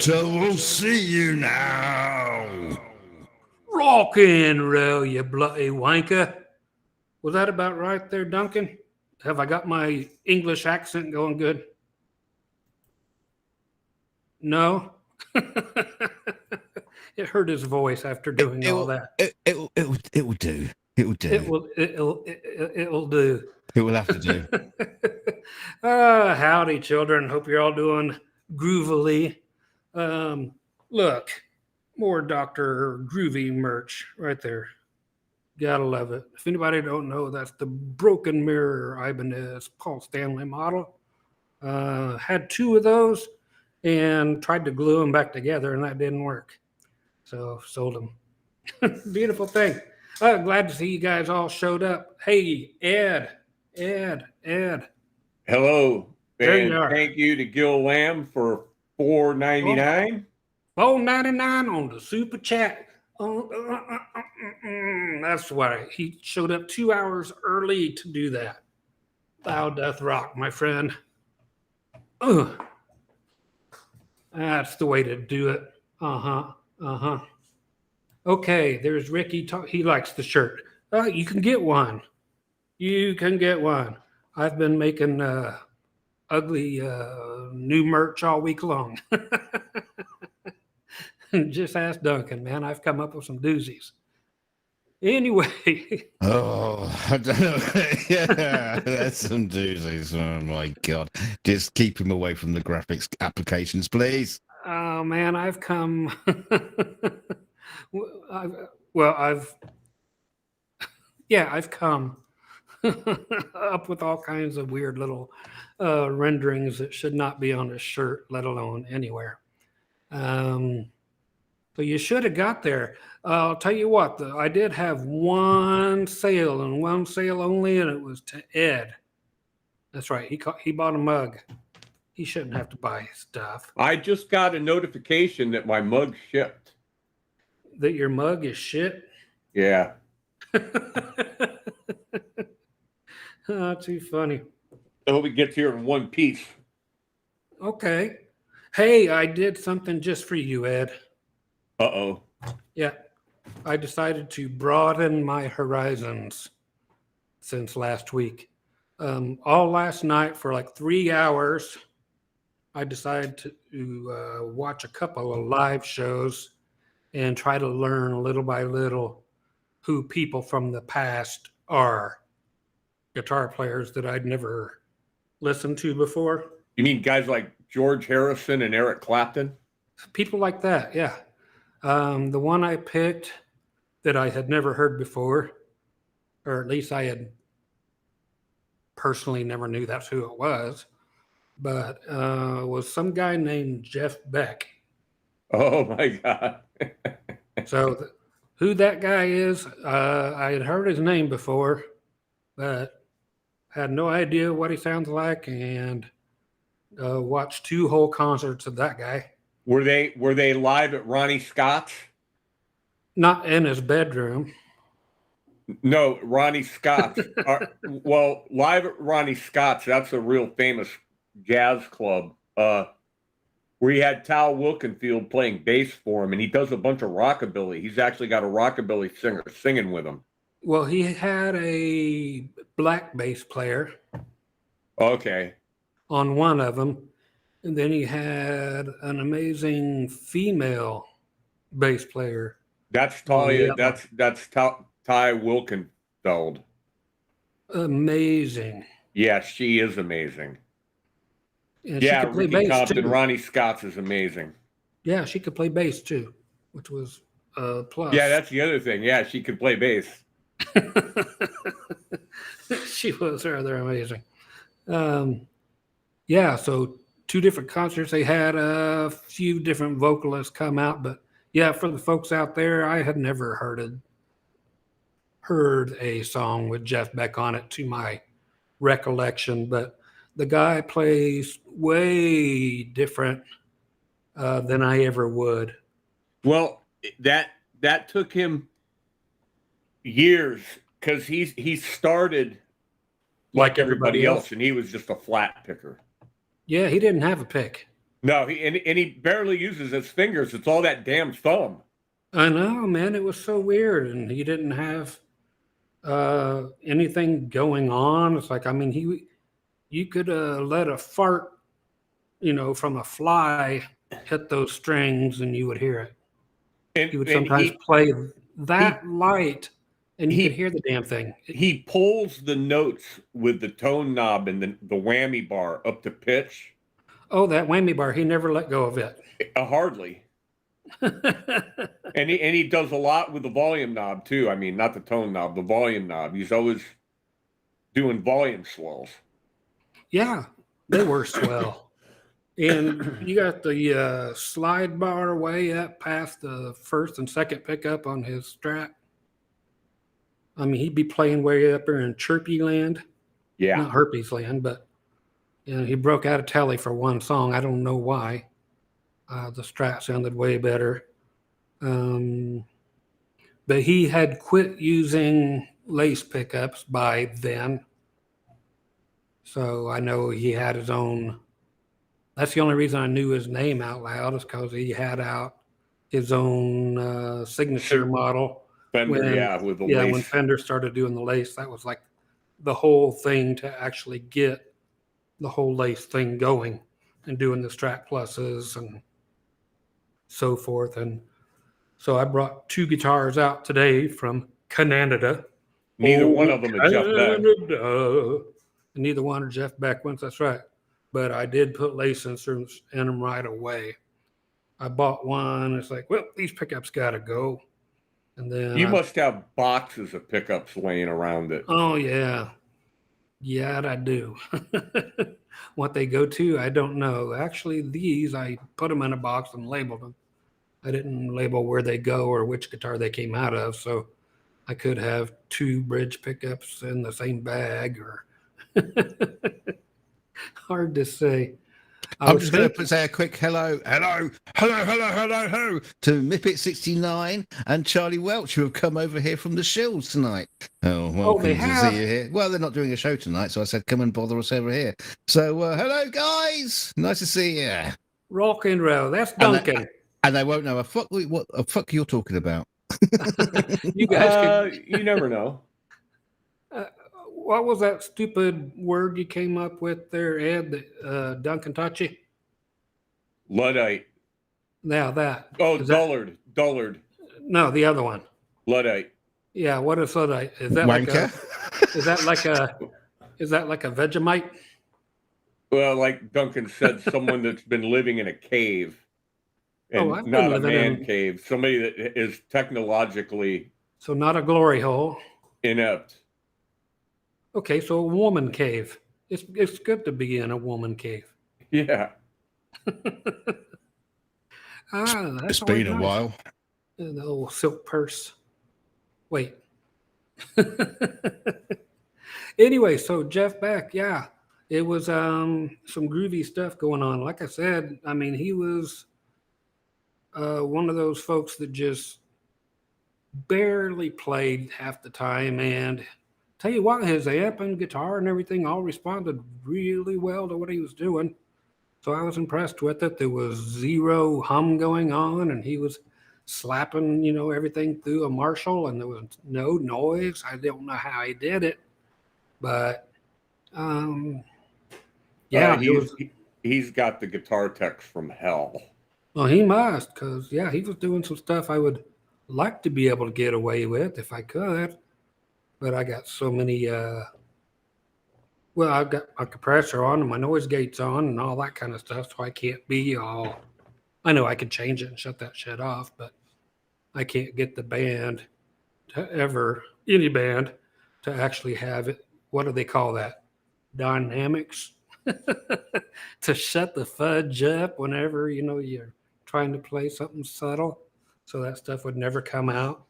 banter will see you now. Rock and roll, you bloody wanker. Was that about right there, Duncan? Have I got my English accent going good? No? It hurt his voice after doing all that. It will do. It will do. It'll do. It will have to do. Howdy, children. Hope you're all doing groovily. Look, more Dr. Groovy merch right there. Gotta love it. If anybody don't know, that's the Broken Mirror Ibanez Paul Stanley model. Had two of those and tried to glue them back together, and that didn't work. So sold them. Beautiful thing. Glad to see you guys all showed up. Hey, Ed. Hello, There you and are. thank you to Gil Lamb for $4.99. $4.99 on the super chat. That's why he showed up 2 hours early to do that. Thou doth rock, my friend. Ugh. That's the way to do it. Okay, there's Ricky. He likes the shirt. You can get one. You can get one. I've been making ugly new merch all week long. Just ask Duncan, man. I've come up with some doozies. Anyway. Oh, I don't know. Yeah, that's some doozies. Oh, my God. Just keep him away from the graphics applications, please. Oh, man, I've come... I've come up with all kinds of weird little renderings that should not be on a shirt, let alone anywhere. So you should have got there. I'll tell you what, I did have one sale and one sale only, and it was to Ed. That's right. He bought a mug. He shouldn't have to buy stuff. I just got a notification that my mug shipped. That your mug is shit? Yeah. Oh, too funny. I hope it gets here in one piece. Okay. Hey, I did something just for you, Ed. Uh-oh. Yeah. I decided to broaden my horizons since last week. All last night for like 3 hours, I decided to watch a couple of live shows and try to learn little by little who people from the past are. Guitar players that I'd never listened to before. You mean guys like George Harrison and Eric Clapton? People like that, yeah. The one I picked that I had never heard before, or at least I had personally never knew that's who it was, but was some guy named Jeff Beck. Oh, my God. So who that guy is, I had heard his name before, but had no idea what he sounds like, and watched 2 whole concerts of that guy. Were they live at Ronnie Scott's? Not in his bedroom. No, Ronnie Scott's. Well, live at Ronnie Scott's, that's a real famous jazz club where he had Tal Wilkenfield playing bass for him, and he does a bunch of rockabilly. He's actually got a rockabilly singer singing with him. Well, he had a black bass player. Okay. On one of them. And then he had an amazing female bass player. That's Ty Wilkenfeld. Amazing. Yeah, she is amazing. And yeah, she could play Ricky bass Compton, too. Ronnie Scott's is amazing. Yeah, she could play bass too, which was a plus. Yeah, that's the other thing. Yeah, she could play bass. She was rather amazing. Yeah, so 2 different concerts. They had a few different vocalists come out, but yeah, for the folks out there, I had never heard a song with Jeff Beck on it to my recollection, but the guy plays way different than I ever would. Well, that took him years because he started like everybody else, and he was just a flat picker. Yeah, he didn't have a pick. No, he barely uses his fingers. It's all that damn thumb. I know, man. It was so weird, and he didn't have anything going on. It's like, I mean, you could let a fart, from a fly hit those strings, and you would hear it. He would sometimes play that light, and you could hear the damn thing. He pulls the notes with the tone knob and the whammy bar up to pitch. Oh, that whammy bar, he never let go of it. Hardly. And he does a lot with the volume knob too. I mean, not the tone knob, the volume knob. He's always doing volume swells. Yeah, they were swell. And you got the slide bar way up past the first and second pickup on his Strat. I mean, he'd be playing way up there in Chirpy land. Yeah. Not Herpes land, but he broke out of tally for one song. I don't know why. The Strat sounded way better. But he had quit using lace pickups by then. So I know he had his own. That's the only reason I knew his name out loud, is because he had out his own signature model. Fender, with the lace. When Fender started doing the lace, that was like the whole thing to actually get the whole lace thing going, and doing the Strat Pluses and so forth. And so I brought 2 guitars out today from Canada. Neither one of them is Jeff Beck. Neither one are Jeff Beck ones, that's right. But I did put lace inserts in them right away. I bought one. It's like, well, these pickups got to go. And then you must have boxes of pickups laying around it. Oh, yeah. Yeah, I do. What they go to, I don't know. Actually, these, I put them in a box and labeled them. I didn't label where they go or which guitar they came out of. So I could have 2 bridge pickups in the same bag, or hard to say. I'm just going to say a quick hello to Mippet69 and Charlie Welch, who have come over here from the Shills tonight. They have? See you here. Well, they're not doing a show tonight, so I said, come and bother us over here. So, hello, guys. Nice to see you. Rock and roll. That's Duncan. And they won't know what a fuck you're talking about. You guys you never know. What was that stupid word you came up with there, Ed, that Duncan taught you? Luddite. Now that. Oh, dullard. No, the other one. Luddite. Yeah, what is Luddite? Is that Wanker? Is that like a Vegemite? Well, like Duncan said, someone that's been living in a cave. And not a man cave. Somebody that is technologically. So not a glory hole. Inept. Okay, so a woman cave. It's good to be in a woman cave. Yeah. It's been a while. The old silk purse. Wait. Anyway, so Jeff Beck, yeah, it was some groovy stuff going on. Like I said, I mean, he was one of those folks that just barely played half the time, and tell you what, his amp and guitar and everything all responded really well to what he was doing. So I was impressed with it. There was zero hum going on, and he was slapping, everything through a Marshall, and there was no noise. I don't know how he did it, but he's got the guitar techs from hell. Well, he must, because he was doing some stuff I would like to be able to get away with if I could. But I got so many, I've got my compressor on and my noise gates on and all that kind of stuff, so I can't be all, I know I could change it and shut that shit off, but I can't get the band any band to actually have it, what do they call that? Dynamics? To shut the fudge up whenever, you're trying to play something subtle, so that stuff would never come out.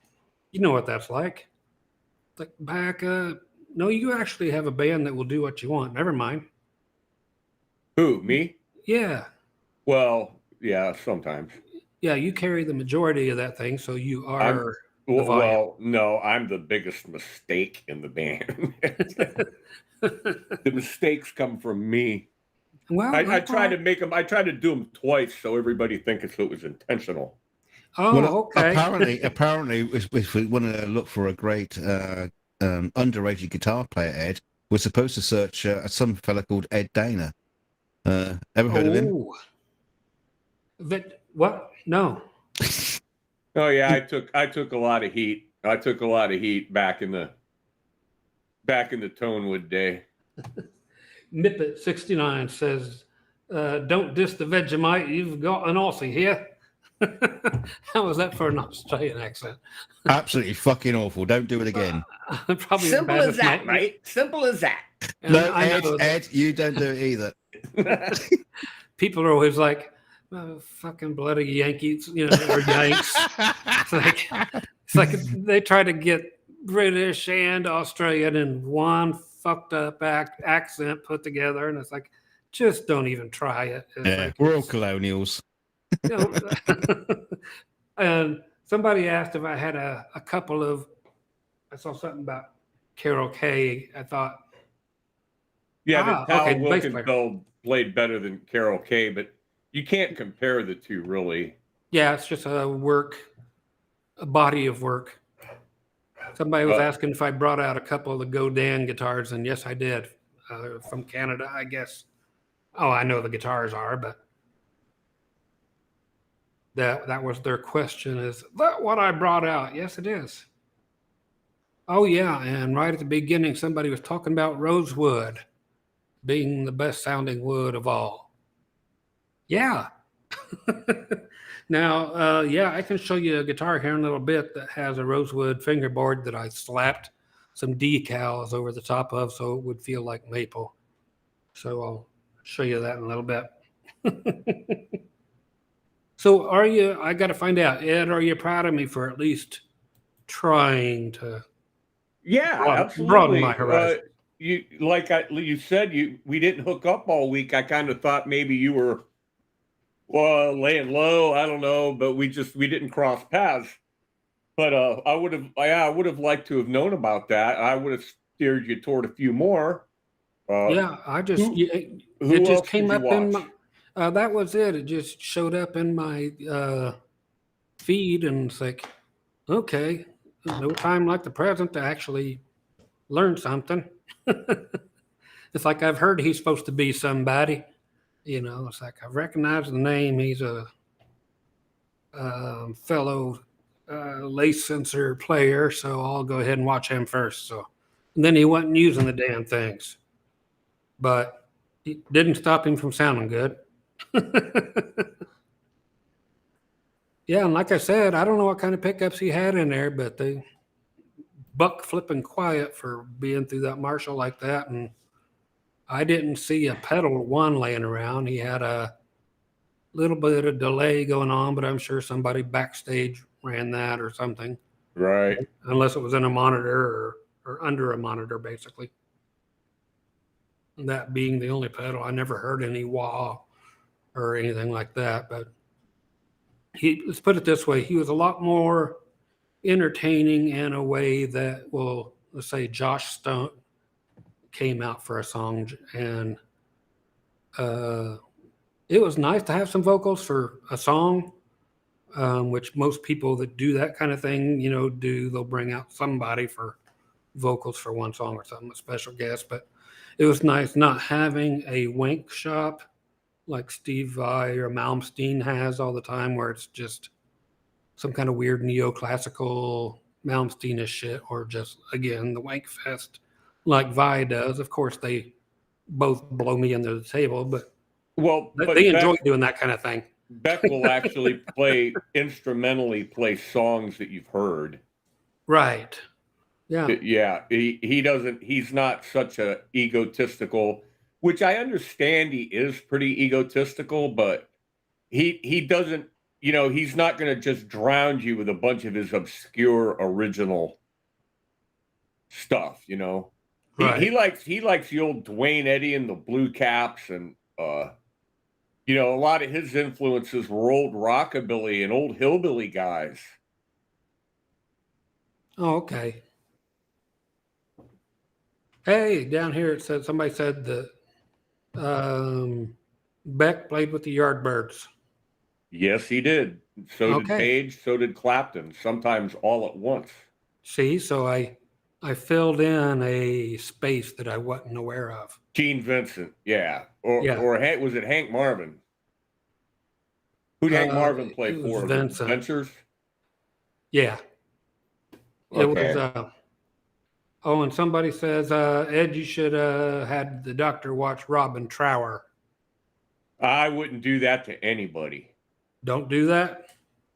You know what that's like. Like back up. No, you actually have a band that will do what you want. Never mind. Who, me? Yeah. Well, yeah, sometimes. Yeah, you carry the majority of that thing, so you are. Well, no, I'm the biggest mistake in the band. The mistakes come from me. Well, I tried to make them. I tried to do them twice so everybody thinks it was intentional. Oh, Well, okay. apparently, if we want to look for a great underrated guitar player, Ed, we're supposed to search some fella called Ed Dana. Ever heard of him? Oh, but what? No. Oh yeah, I took a lot of heat. I took a lot of heat back in the Tonewood day. Nippet69 says, don't diss the Vegemite. You've got an Aussie here. How was that for an Australian accent? Absolutely fucking awful. Don't do it again. Probably Simple as that, mate. Simple as that. And No, I know that Ed, you don't do it either. people are always like, oh, fucking bloody Yankees, you know, or Yanks. It's like they try to get British and Australian in one fucked up accent put together, and it's like, just don't even try it. It's Yeah, like, we're all colonials. you know, and somebody asked if I had a couple of. I saw something about Carol Kay. I thought, Yeah, but Tal okay, bass player. Wilkenfeld played better than Carol Kay, but you can't compare the two really. Yeah, it's just a body of work. Somebody was asking if I brought out a couple of the Godin guitars, and yes, I did. From Canada, I guess. Oh, I know the guitars are, but that was their question. Is that what I brought out? Yes, it is. Oh yeah, and right at the beginning, somebody was talking about rosewood being the best sounding wood of all. Yeah. Now, yeah, I can show you a guitar here in a little bit that has a rosewood fingerboard that I slapped some decals over the top of so it would feel like maple. So I'll show you that in a little bit. So I got to find out, Ed, are you proud of me for at least trying to absolutely. broaden my horizon? You said we didn't hook up all week. I kind of thought maybe you were laying low. I don't know, but we didn't cross paths. But I would have liked to have known about that. I would have steered you toward a few more. Yeah, I just it just came up in my. That was it. It just showed up in my feed, and it's like, okay, no time like the present to actually learn something. It's like I've heard he's supposed to be somebody. You know, it's like I recognize the name. He's a fellow lace sensor player, so I'll go ahead and watch him first. So, and then he wasn't using the damn things, but it didn't stop him from sounding good. Yeah, and like I said, I don't know what kind of pickups he had in there, but they buck flipping quiet for being through that Marshall like that, and I didn't see a pedal one laying around. He had a little bit of delay going on, but I'm sure somebody backstage ran that or something. Right. Unless it was in a monitor or under a monitor, basically. And that being the only pedal, I never heard any wah or anything like that. But let's put it this way, he was a lot more entertaining in a way that, well, let's say Josh Stone came out for a song, and it was nice to have some vocals for a song, which most people that do that kind of thing, you know, they'll bring out somebody for vocals for one song or something, a special guest. But it was nice not having a wank shop like Steve Vai or Malmsteen has all the time, where it's just some kind of weird neoclassical Malmsteen-ish shit, or just, again, the wank fest like Vai does. Of course, they both blow me under the table, but they enjoy doing that kind of thing. Beck will actually instrumentally play songs that you've heard. Right. Yeah. Yeah. He's not such a egotistical, which I understand he is pretty egotistical, but he doesn't, you know, he's not going to just drown you with a bunch of his obscure original stuff, you know. Right. He likes the old Dwayne Eddy and the Blue Caps, and you know, a lot of his influences were old rockabilly and old hillbilly guys. Oh, okay. Hey, down here it said, somebody said that Beck played with the Yardbirds. Yes, he did. So did Okay. Page. So did Clapton. Sometimes all at once. See, so I filled in a space that I wasn't aware of. Gene Vincent, yeah, Yeah. or was it Hank Marvin? Who'd Hank Marvin play It was for? Vincent. The Ventures? Yeah. It Okay. was oh, and somebody says, Ed, you should had the doctor watch Robin Trower. I wouldn't do that to anybody. Don't do that.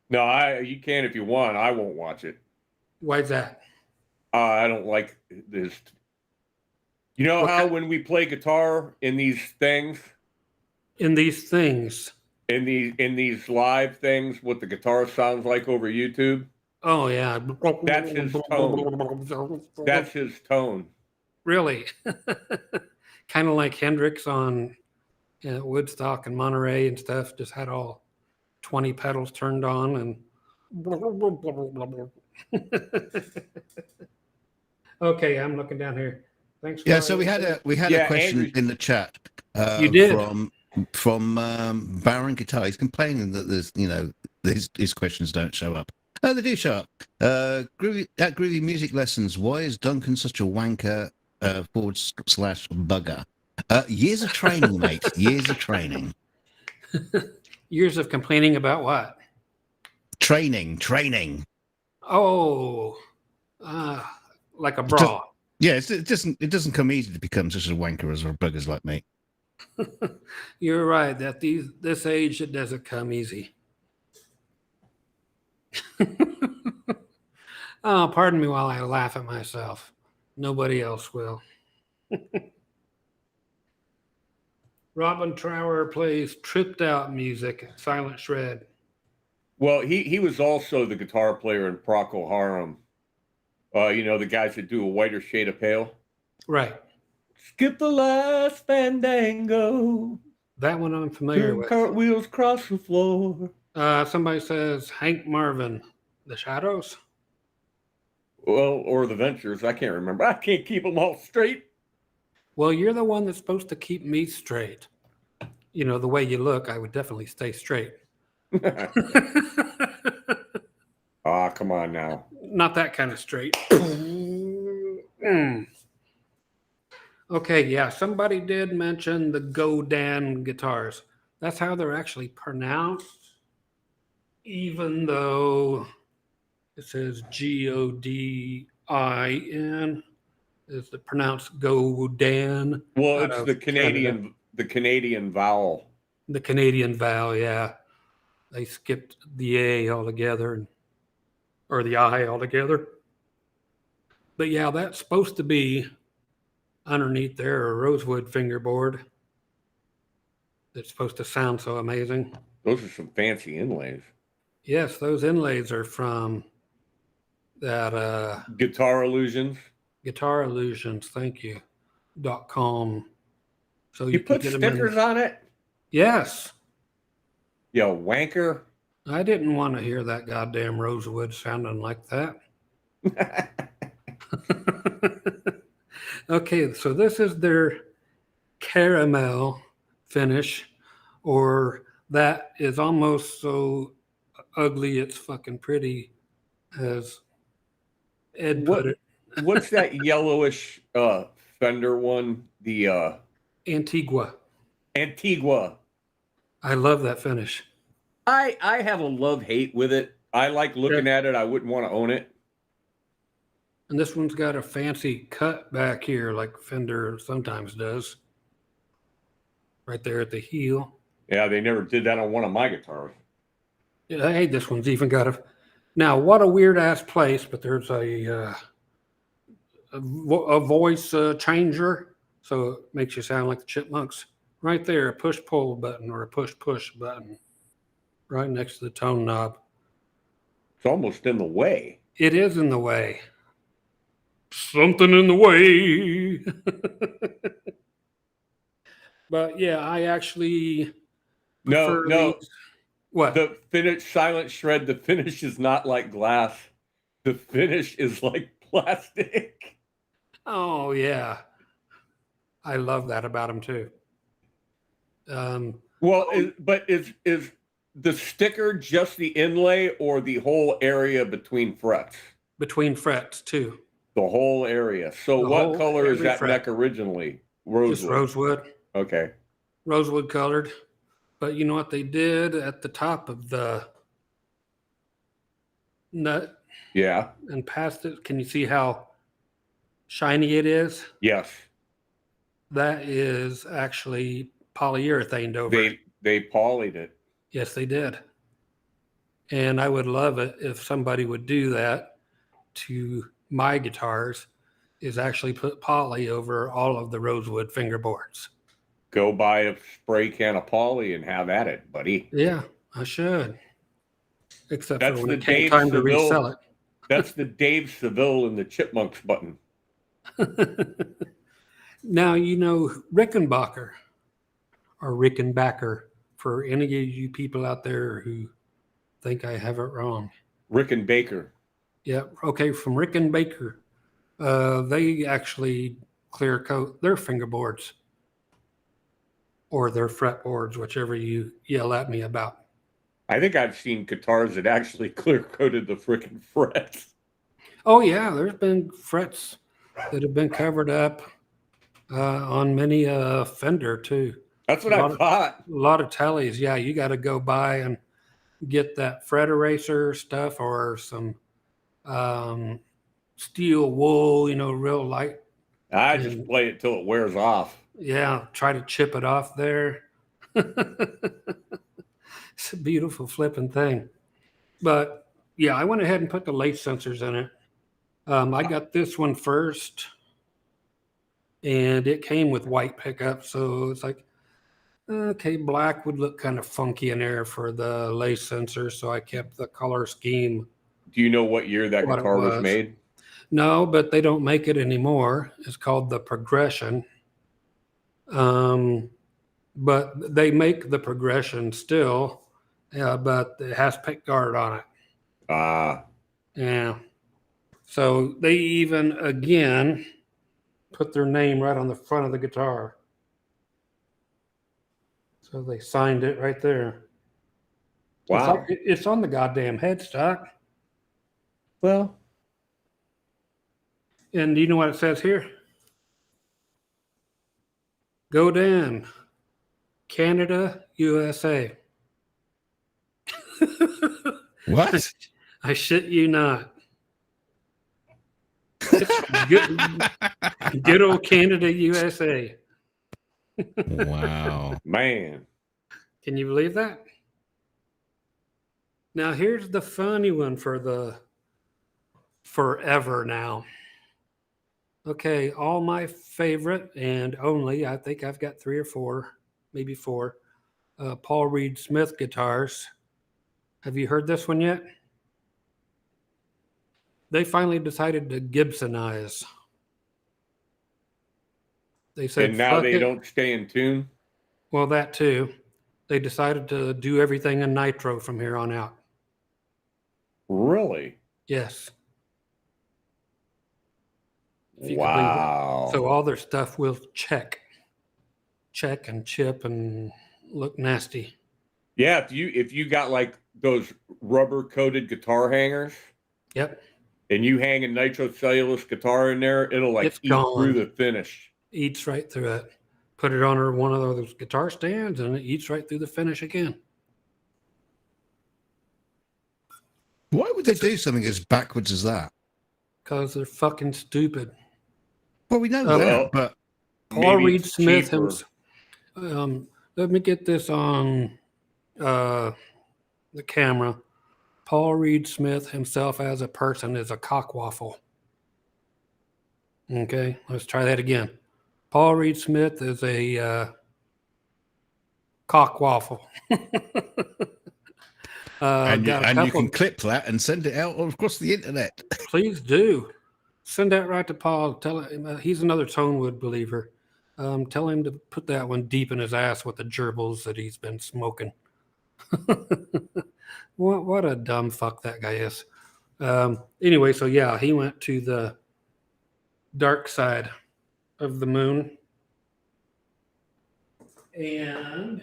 No, you can if you want. I won't watch it. Why's that? I don't like this. You know how when we play guitar in these things, In these things. in these live things, what the guitar sounds like over YouTube? Oh yeah. That's his tone. That's his tone. Really. Kind of like Hendrix on Woodstock and Monterey and stuff. Just had all 20 pedals turned on and. Okay, I'm looking down here. Thanks. Yeah, so we had a question Andrew, in the chat. You did? From Baron Guitar. He's complaining that his questions don't show up. Oh, they do show up. Groovy Music Lessons. Why is Duncan such a wanker / bugger? Years of training, mate. Years of training. Years of complaining about what? Training. Oh, like a bra. Yeah, it doesn't come easy to become such a wanker as buggers like me. You're right. That this age, it doesn't come easy. Oh, pardon me while I laugh at myself. Nobody else will. Robin Trower plays tripped out music, Silent Shred. Well, he was also the guitar player in Procol Harum. The guys that do A Whiter Shade of Pale. Right. Skip the last fandango. That one I'm familiar Turn with. cartwheels across the floor. Somebody says Hank Marvin, The Shadows. Well, or the Ventures. I can't remember. I can't keep them all straight. Well, you're the one that's supposed to keep me straight. The way you look, I would definitely stay straight. Ah, come on now. Not that kind of straight. Okay, yeah. Somebody did mention the Godin guitars. That's how they're actually pronounced, even though it says Godin. Is it pronounced Godin? Well, it's the Canadian vowel. The Canadian vowel, yeah. They skipped the A altogether, or the I altogether. But yeah, that's supposed to be underneath there a rosewood fingerboard. It's supposed to sound so amazing. Those are some fancy inlays. Yes, those inlays are from that Guitar Illusions. Guitar Illusions, thank you. .com. So You put stickers on it? Yes. You wanker. I didn't want to hear that goddamn rosewood sounding like that. Okay, so this is their caramel finish, or that is almost so ugly it's fucking pretty, as Ed put it. What's that yellowish Fender one? The Antigua. I love that finish. I have a love-hate with it. I like looking at it. I wouldn't want to own it. And this one's got a fancy cut back here, like Fender sometimes does. Right there at the heel. Yeah, they never did that on one of my guitars. Yeah, hey, this one's even got a... Now, what a weird-ass place, but there's a voice changer, so it makes you sound like the Chipmunks. Right there, a push-pull button or a push-push button. Right next to the tone knob. It's almost in the way. It is in the way. Something in the way. But yeah, I actually No. these. What? The finish, Silent Shred, the finish is not like glass. The finish is like plastic. Oh, yeah. I love that about them, too. Well, is the sticker just the inlay or the whole area between frets? Between frets too. The whole area. So The what whole- color is every that fret. neck originally? Just Rosewood. rosewood. Okay. Rosewood colored. But you know what they did at the top of the nut Yeah. and past it? Can you see how shiny it is? Yes. That is actually polyurethane over. They polyed it. Yes, they did. And I would love it if somebody would do that to my guitars, is actually put poly over all of the rosewood fingerboards. Go buy a spray can of poly and have at it, buddy. Yeah, I should. Except That's for when the it came Dave time to Seville. resell it. That's the Dave Seville and the Chipmunks button. Now, you know, Rickenbacker or Rickenbacker, for any of you people out there who think I have it wrong. Rick and Baker. Yeah, okay, from Rickenbacker. They actually clear coat their fingerboards or their fretboards, whichever you yell at me about. I think I've seen guitars that actually clear coated the frickin' frets. Oh, yeah, there's been frets that have been covered up on many Fender, too. That's what I thought. A lot of tellies, yeah, you got to go by and get that fret eraser stuff or some steel wool, you know, real light. I just play it till it wears off. Yeah, try to chip it off there. It's a beautiful flipping thing. But yeah, I went ahead and put the lace sensors in it. I got this one first, and it came with white pickup. So it's like, okay, black would look kind of funky in there for the lace sensor. So I kept the color scheme. Do you know what year that What it guitar was was. made? No, but they don't make it anymore. It's called the Progression. But they make the Progression still, but it has Pickguard on it. Yeah. So they even, again, put their name right on the front of the guitar. So they signed it right there. Wow. It's on the goddamn headstock. Well, And do you know what it says here? Go down. Canada, USA. What? I shit you not. It's good old Canada, USA. Wow. man. Can you believe that? Now here's the funny one for the forever now. Okay, all my favorite and only, I think I've got 3 or 4, maybe 4, Paul Reed Smith guitars. Have you heard this one yet? They finally decided to Gibsonize. They said, And now "Fuck they it." don't stay in tune. Well, that too. They decided to do everything in nitro from here on out. Really? Yes. If you could believe it. Wow. So all their stuff will check and chip and look nasty. Yeah, if you got like those rubber coated guitar hangers, Yep. and you hang a nitrocellulose guitar in there, it'll like It's eat gone. through the finish. Eats right through it. Put it on one of those guitar stands and it eats right through the finish again. Why would they do something as backwards as that? Because they're fucking stupid. Well, we know Well, that, but Paul Maybe Reed it's Smith cheaper. let me get this on the camera. Paul Reed Smith himself as a person is a cockwaffle. Okay, let's try that again. Paul Reed Smith is a cockwaffle. and got a you couple- can clip that and send it out across the internet. Please do. Send that right to Paul. Tell him he's another Tonewood believer. Tell him to put that one deep in his ass with the gerbils that he's been smoking. What a dumb fuck that guy is. Anyway, so yeah, he went to the dark side of the moon. And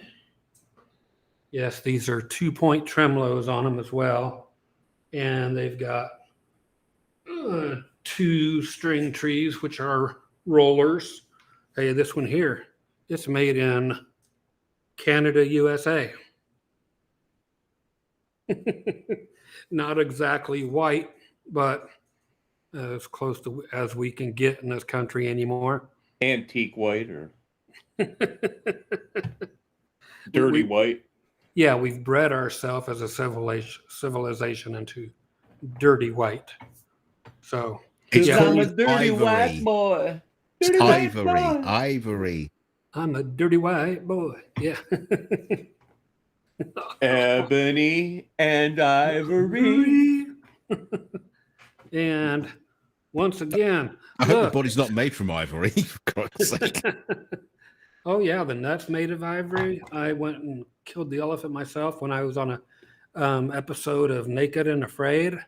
Yes, these are 2-point tremolos on them as well. And they've got 2 string trees, which are rollers. Hey, this one here, it's made in Canada, USA. Not exactly white, but as close to as we can get in this country anymore. Antique white or dirty white. Yeah, we've bred ourselves as a civilization into dirty white. So It's yeah, called I'm a dirty white ivory. boy. It's Dirty white ivory. boy. Ivory. I'm a dirty white boy. Yeah. Ebony and ivory. And once again, I hope the look. body's not made from ivory, for God's sake. Oh yeah, the nuts made of ivory. I went and killed the elephant myself when I was on a episode of Naked and Afraid.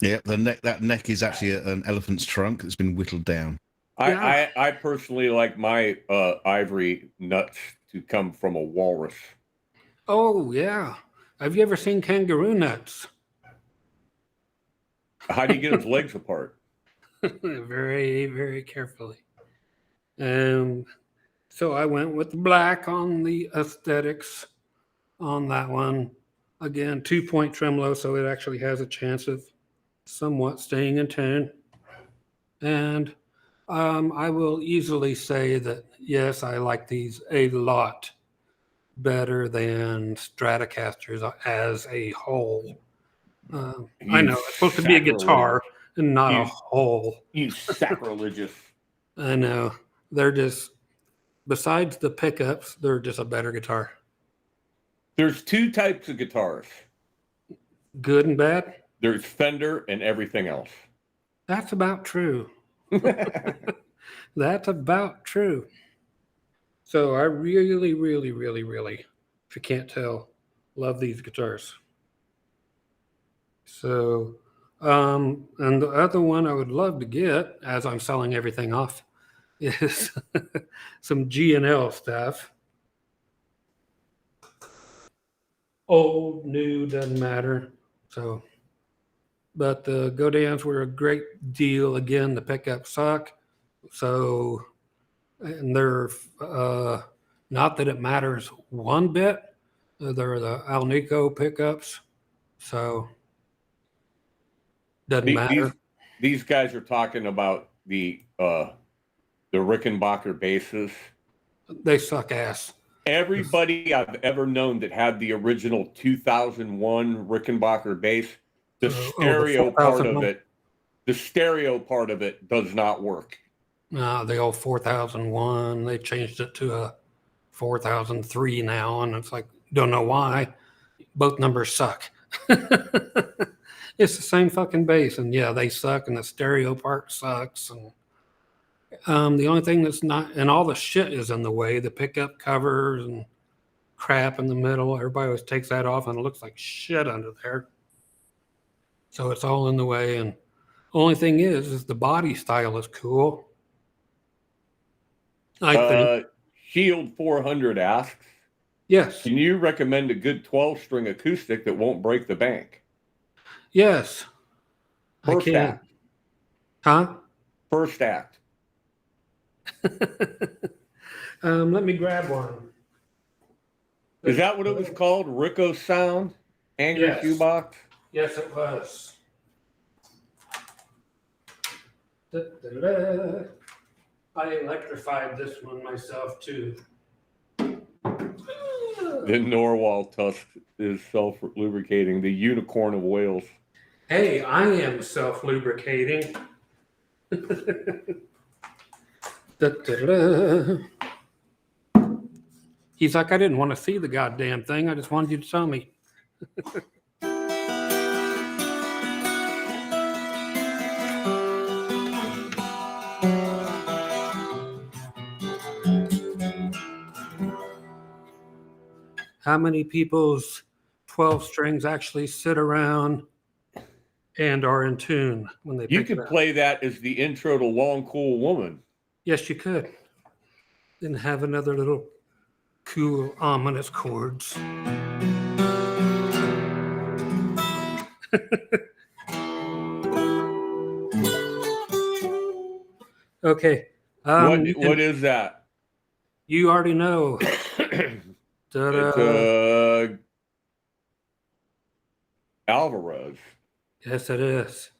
Yeah, that neck is actually an elephant's trunk that's been whittled down. I personally like my ivory nuts to come from a walrus. Oh yeah. Have you ever seen kangaroo nuts? How do you get his legs apart? Very, very carefully. So I went with black on the aesthetics on that one. Again, 2-point tremolo, so it actually has a chance of somewhat staying in tune. And I will easily say that, yes, I like these a lot better than Stratocasters as a whole. I know it's supposed to be a guitar and not a whole. You sacrilegious. I know. They're just, besides the pickups, they're just a better guitar. There's 2 types of guitars. Good and bad? There's Fender and everything else. That's about true. That's about true. So I really, really, really, really, if you can't tell, love these guitars. So, and the other one I would love to get, as I'm selling everything off, is some G&L stuff. Old, new, doesn't matter. So, but the Godans were a great deal. Again, the pickups suck. So, and they're not that it matters one bit. They're the Alnico pickups. So, doesn't matter. These guys are talking about the Rickenbacker basses. They suck ass. Everybody I've ever known that had the original 2001 Rickenbacker bass, the stereo part of it, does not work. The old 4001, they changed it to a 4003 now, and it's like, don't know why. Both numbers suck. It's the same fucking bass, and yeah, they suck, and the stereo part sucks, and the only thing that's not, and all the shit is in the way, the pickup covers and crap in the middle. Everybody always takes that off, and it looks like shit under there. So it's all in the way, and only thing is the body style is cool. I think. Shield 400 asks, Yes. can you recommend a good 12-string acoustic that won't break the bank? Yes. First I can. act. Huh? First act. Let me grab one. Is that what it was called? Rico Sound? Angry Yes. Shoebox? Yes, it was. Da-da-da. I electrified this one myself too. The narwhal tusk is self-lubricating. The unicorn of Wales. Hey, I am self-lubricating. Da-da-da. He's like, I didn't want to see the goddamn thing. I just wanted you to tell me. How many people's 12 strings actually sit around and are in tune when they You pick could it up? play that as the intro to Long Cool Woman. Yes, you could. Then have another little cool, ominous chords. Okay. What is that? You already know. It's Alvarez. Yes, it is.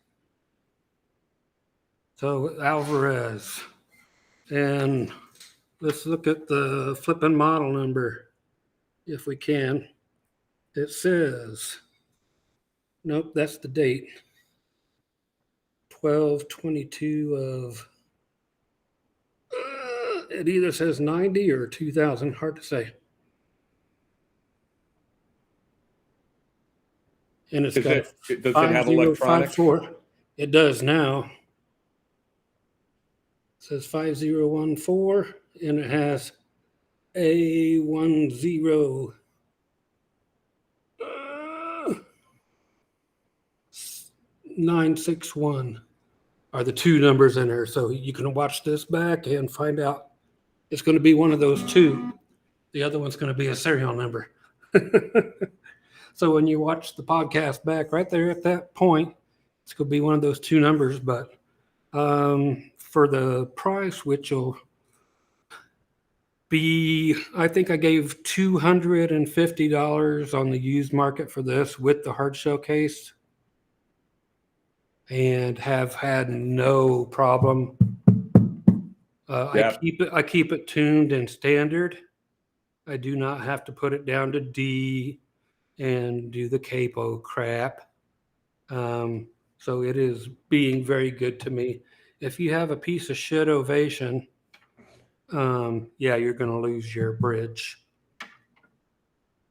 So Alvarez. And let's look at the flipping model number if we can. It says, nope, that's the date. 12/22 of, it either says 90 or 2000, hard to say. And it's got Does it have electronics? 5054. It does now. It says 5014, and it has A10 961 are the two numbers in there. So you can watch this back and find out it's going to be one of those two. The other one's going to be a serial number. So when you watch the podcast back right there at that point, it's going to be one of those two numbers. But for the price, which will be, I think I gave $250 on the used market for this with the hard shell case, and have had no problem. Yep. I keep it tuned in standard. I do not have to put it down to D and do the capo crap. So it is being very good to me. If you have a piece of shit Ovation, yeah, you're going to lose your bridge.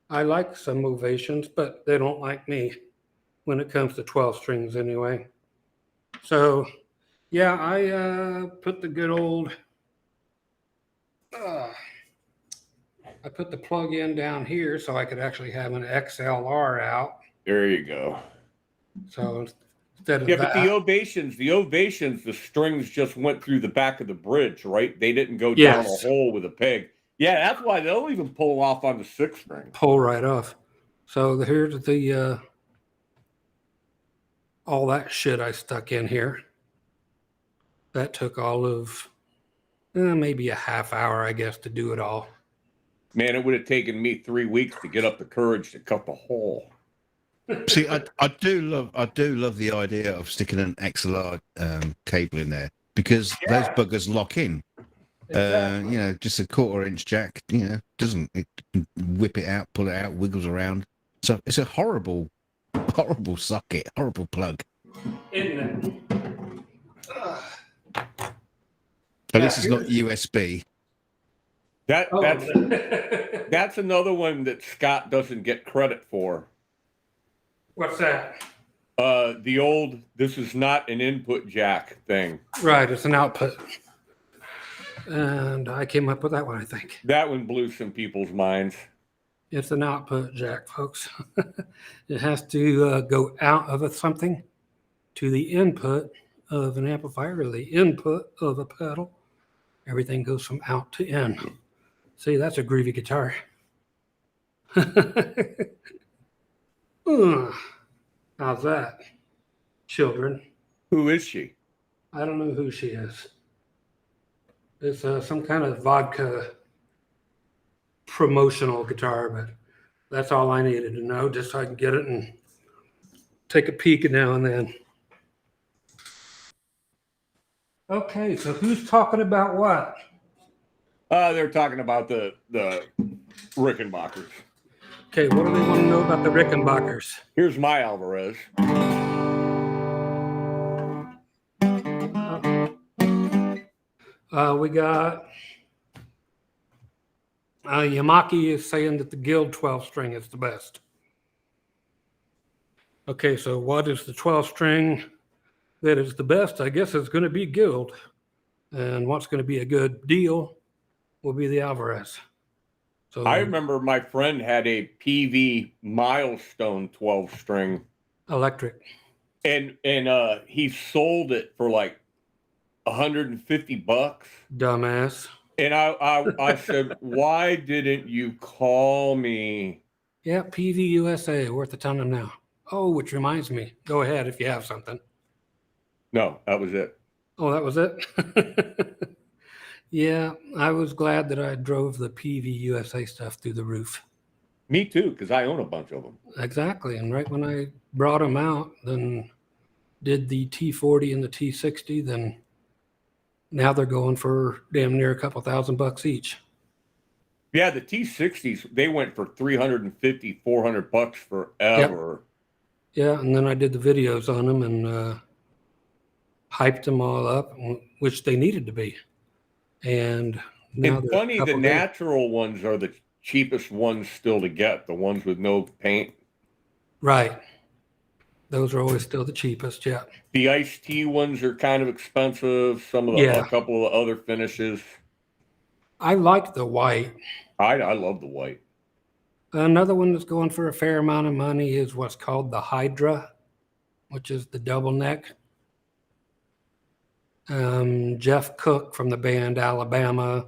I like some Ovations, but they don't like me when it comes to 12 strings anyway. So, yeah, I put the good old, I put the plug in down here so I could actually have an XLR out. There you go. So instead of Yeah, that, but the ovations, the strings just went through the back of the bridge, right? They didn't go down Yes. a hole with a peg. Yeah, that's why they'll even pull off on the 6 string. pull right off. So here's the all that shit I stuck in here. That took all of maybe a half hour, I guess, to do it all. Man, it would have taken me 3 weeks to get up the courage to cut the hole. See, I do love the idea of sticking an XLR cable in there, because those buggers lock in. Exactly. Just a 1/4-inch jack, doesn't it can whip it out, pull it out, wiggles around. So it's a horrible socket, horrible plug. Isn't it? At least it's not USB. That's another one that Scott doesn't get credit for. What's that? The old "this is not an input jack" thing. Right, it's an output. And I came up with that one, I think. That one blew some people's minds. It's an output jack, folks. It has to go out of something to the input of an amplifier, or the input of a pedal. Everything goes from out to in. See, that's a groovy guitar. How's that, children? Who is she? I don't know who she is. It's some kind of vodka promotional guitar, but that's all I needed to know, just so I can get it and take a peek now and then. Okay, so who's talking about what? They're talking about the Rickenbackers. Okay, what do they want to know about the Rickenbackers? Here's my Alvarez. We got Yamaki is saying that the Guild 12 string is the best. Okay, so what is the 12 string that is the best? I guess it's going to be Guild. And what's going to be a good deal will be the Alvarez. So I remember my friend had a Peavey Milestone 12 string electric. And he sold it for like $150. Dumbass. And I said, why didn't you call me? Yeah, Peavey USA, worth a ton of now. Oh, which reminds me. Go ahead if you have something. No, that was it. Oh, that was it? Yeah, I was glad that I drove the Peavey USA stuff through the roof. Me too, because I own a bunch of them. Exactly. And right when I brought them out, then did the T40 and the T60, then now they're going for damn near a couple $1,000 each. Yeah, the T60s, they went for $350, $400 forever. Yeah, and then I did the videos on them and hyped them all up, which they needed to be. And now And they're funny, the couple days. natural ones are the cheapest ones still to get, the ones with no paint. Right. Those are always still the cheapest, yeah. The iced tea ones are kind of expensive. Some of the Yeah. a couple of other finishes. I like the white. I love the white. Another one that's going for a fair amount of money is what's called the Hydra, which is the double neck. Jeff Cook from the band Alabama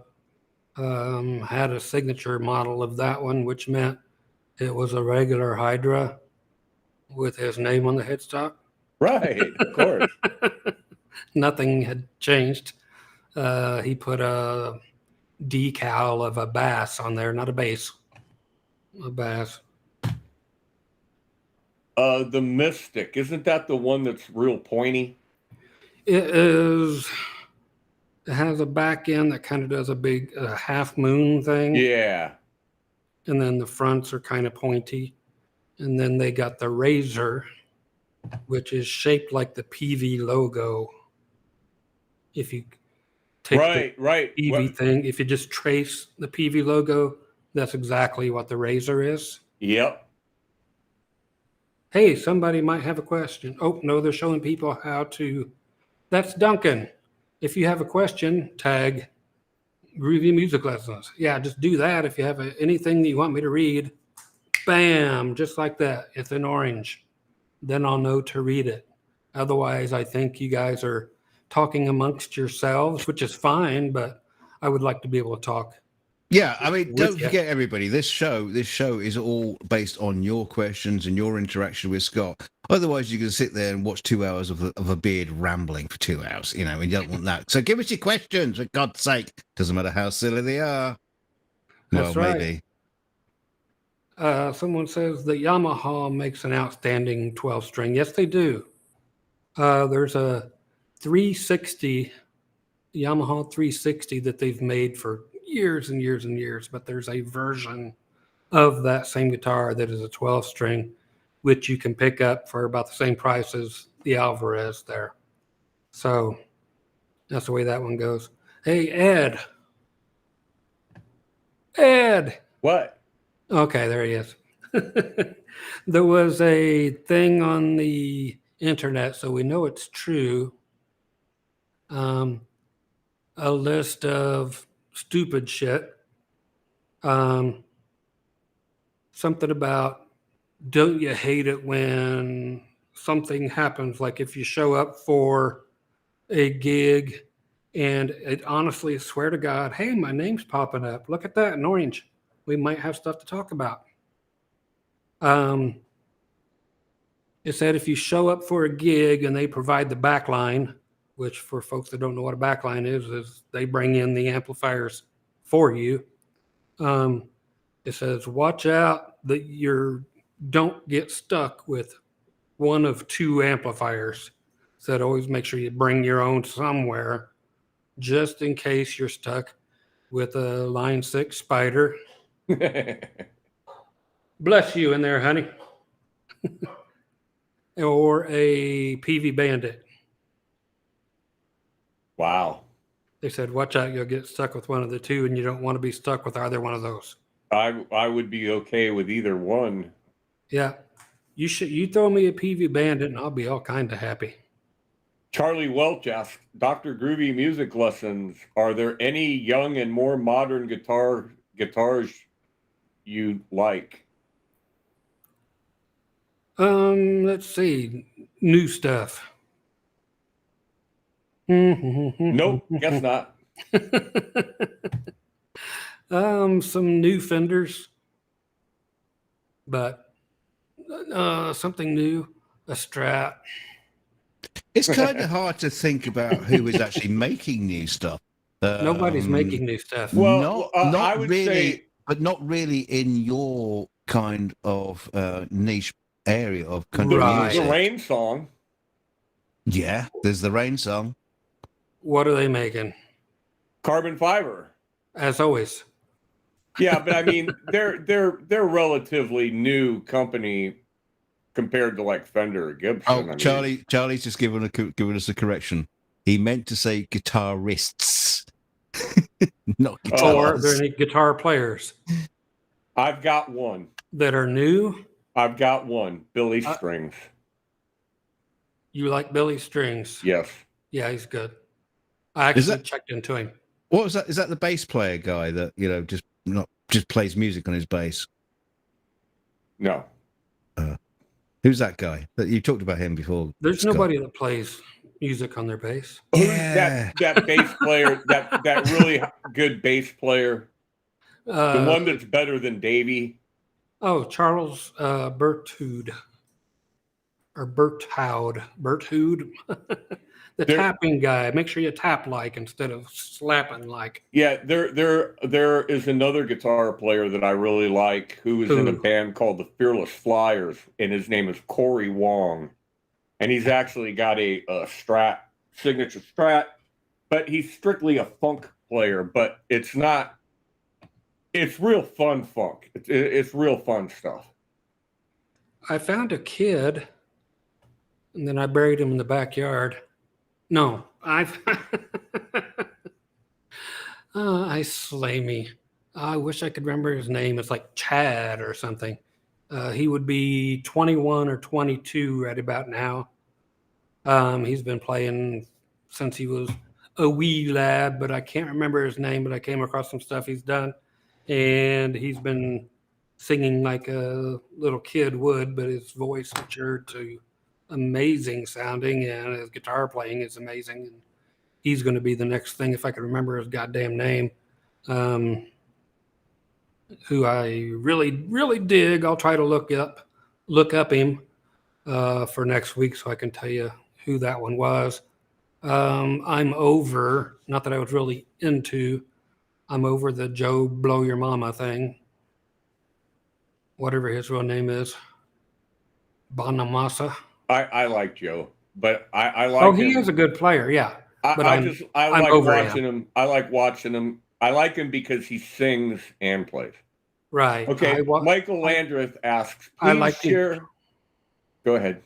had a signature model of that one, which meant it was a regular Hydra with his name on the headstock. Right, of course. Nothing had changed. He put a decal of a bass on there, not a bass, a bass. The Mystic, isn't that the one that's real pointy? It is. It has a back end that kind of does a big half moon thing. Yeah. And then the fronts are kind of pointy. And then they got the Razor, which is shaped like the Peavey logo. If you take Right. the Peavey Well, thing, if you just trace the Peavey logo, that's exactly what the Razor is. yep. Hey, somebody might have a question. Oh, no, they're showing people how to. That's Duncan. If you have a question, tag Groovy Music Lessons. Yeah, just do that. If you have anything that you want me to read, bam, just like that. It's in orange. Then I'll know to read it. Otherwise, I think you guys are talking amongst yourselves, which is fine, but I would like to be able to talk. Yeah, I mean, don't With ya. forget, everybody, this show is all based on your questions and your interaction with Scott. Otherwise, you can sit there and watch 2 hours of a beard rambling for 2 hours, and you don't want that. So give us your questions, for God's sake. Doesn't matter how silly they are. That's well, right. maybe. Someone says the Yamaha makes an outstanding 12-string. Yes, they do. There's a 360, Yamaha 360 that they've made for years and years and years, but there's a version of that same guitar that is a 12-string, which you can pick up for about the same price as the Alvarez there. So that's the way that one goes. Hey, Ed. What? Okay, there he is. There was a thing on the internet, so we know it's true. A list of stupid shit. Something about, don't you hate it when something happens, like if you show up for a gig and it honestly, swear to God, hey, my name's popping up. Look at that in orange. We might have stuff to talk about. It said if you show up for a gig and they provide the backline, which for folks that don't know what a backline is they bring in the amplifiers for you. It says, watch out that you don't get stuck with one of two amplifiers. So always make sure you bring your own somewhere, just in case you're stuck with a Line 6 Spider. Bless you in there, honey. Or a Peavey Bandit. Wow. They said, watch out, you'll get stuck with one of the two, and you don't want to be stuck with either one of those. I would be okay with either one. Yeah. You throw me a Peavey Bandit, and I'll be all kind of happy. Charlie Welch asks, Dr. Groovy Music Lessons, are there any young and more modern guitars you like? Let's see. New stuff. Nope, guess not. Some new Fenders, but Something new, a Strat. It's kind of hard to think about who is actually making new stuff. Nobody's making new stuff. Well, not I would really, say- but not really in your kind of niche area of country Right. music. The Rain song. Yeah, there's the Rain song. What are they making? Carbon fiber. As always. Yeah, but I mean, they're relatively new company compared to like Fender or Gibson. Oh, I mean, Charlie's just given us a correction. He meant to say guitarists, not Or guitars. are there any guitar players I've got one. that are new? I've got one. Billy Strings. You like Billy Strings? Yes. Yeah, he's good. I actually that- checked into him. What was that? Is that the bass player guy that just plays music on his bass? No. Who's that guy? That you talked about him before? There's Scott. nobody that plays music on their bass. Yeah. That bass player, that really good bass player, the one that's better than Davey. Oh, Charles Berthoud. Or Berthoud. Berthoud. The tapping guy. Make sure you tap like instead of slapping like. Yeah, there is another guitar player that I really like who is in a band called the Fearless Flyers, and his name is Corey Wong. And he's actually got a Strat, signature Strat, but he's strictly a funk player, but it's not, it's real fun funk. It's real fun stuff. I found a kid, and then I buried him in the backyard. No, I slay me. I wish I could remember his name. It's like Chad or something. He would be 21 or 22 right about now. He's been playing since he was a wee lad, but I can't remember his name, but I came across some stuff he's done. And he's been singing like a little kid would, but his voice matured to amazing sounding, and his guitar playing is amazing. And he's going to be the next thing, if I could remember his goddamn name, who I really, really dig. I'll try to look up him for next week so I can tell you who that one was. I'm over, not that I was really into, I'm over the Joe Blow Your Mama thing. Whatever his real name is. Bonamassa. I like Joe, but I like Oh, him. he is a good player, yeah. I I'm like over watching him. I like watching him. I like him because he sings and plays. Right. Okay. Michael Landreth asks, I please like share. him. Go ahead.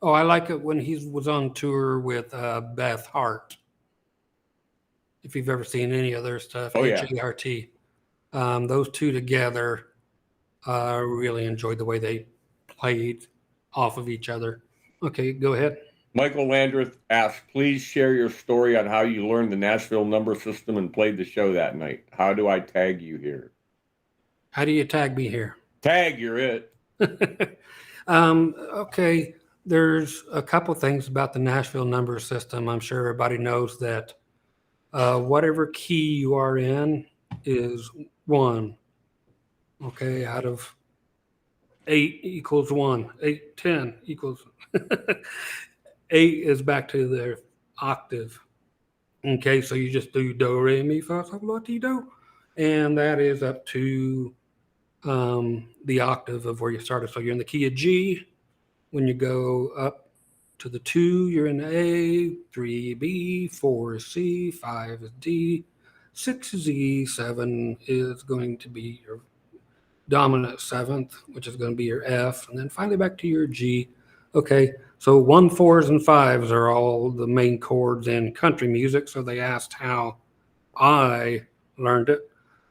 Oh, I like it when he was on tour with Beth Hart. If you've ever seen any of their stuff, Oh, yeah. H-A-R-T. Those two together, really enjoyed the way they played off of each other. Okay, go ahead. Michael Landreth asks, please share your story on how you learned the Nashville number system and played the show that night. How do I tag you here? How do you tag me here? Tag, you're it. Okay, there's a couple things about the Nashville number system. I'm sure everybody knows that whatever key you are in is 1. Okay, out of 8 equals 1. 8, 10 equals 8 is back to the octave. Okay, so you just do do, re, mi, fa, sol, la, ti, do. And that is up to the octave of where you started. So you're in the key of G. When you go up to the 2, you're in A, 3 B, 4 is C, 5 is D, 6 is E, 7 is going to be your dominant 7th, which is going to be your F, and then finally back to your G. Okay, so 1, 4s, and 5s are all the main chords in country music, so they asked how I learned it.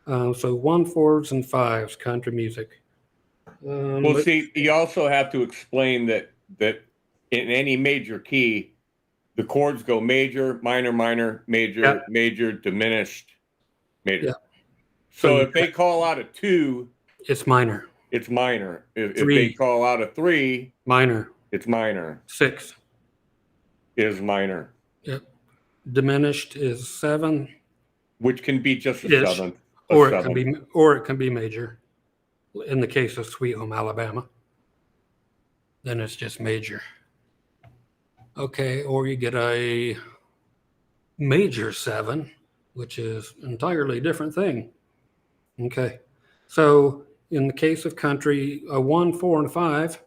So 1, 4s, and 5s, country music. Well, see, you also have to explain that in any major key, the chords go major, minor, minor, major, Yeah. major, diminished, major. Yeah. So if they call out a 2, it's minor. it's minor. If 3. they call out a 3, Minor. it's minor. 6. Is minor. Yep. Diminished is 7. Which can be just a Ish. 7th. Or it can be major. In the case of Sweet Home Alabama. then it's just major. Okay, or you get a major 7, which is an entirely different thing. Okay, so in the case of country, a 1, 4, and 5,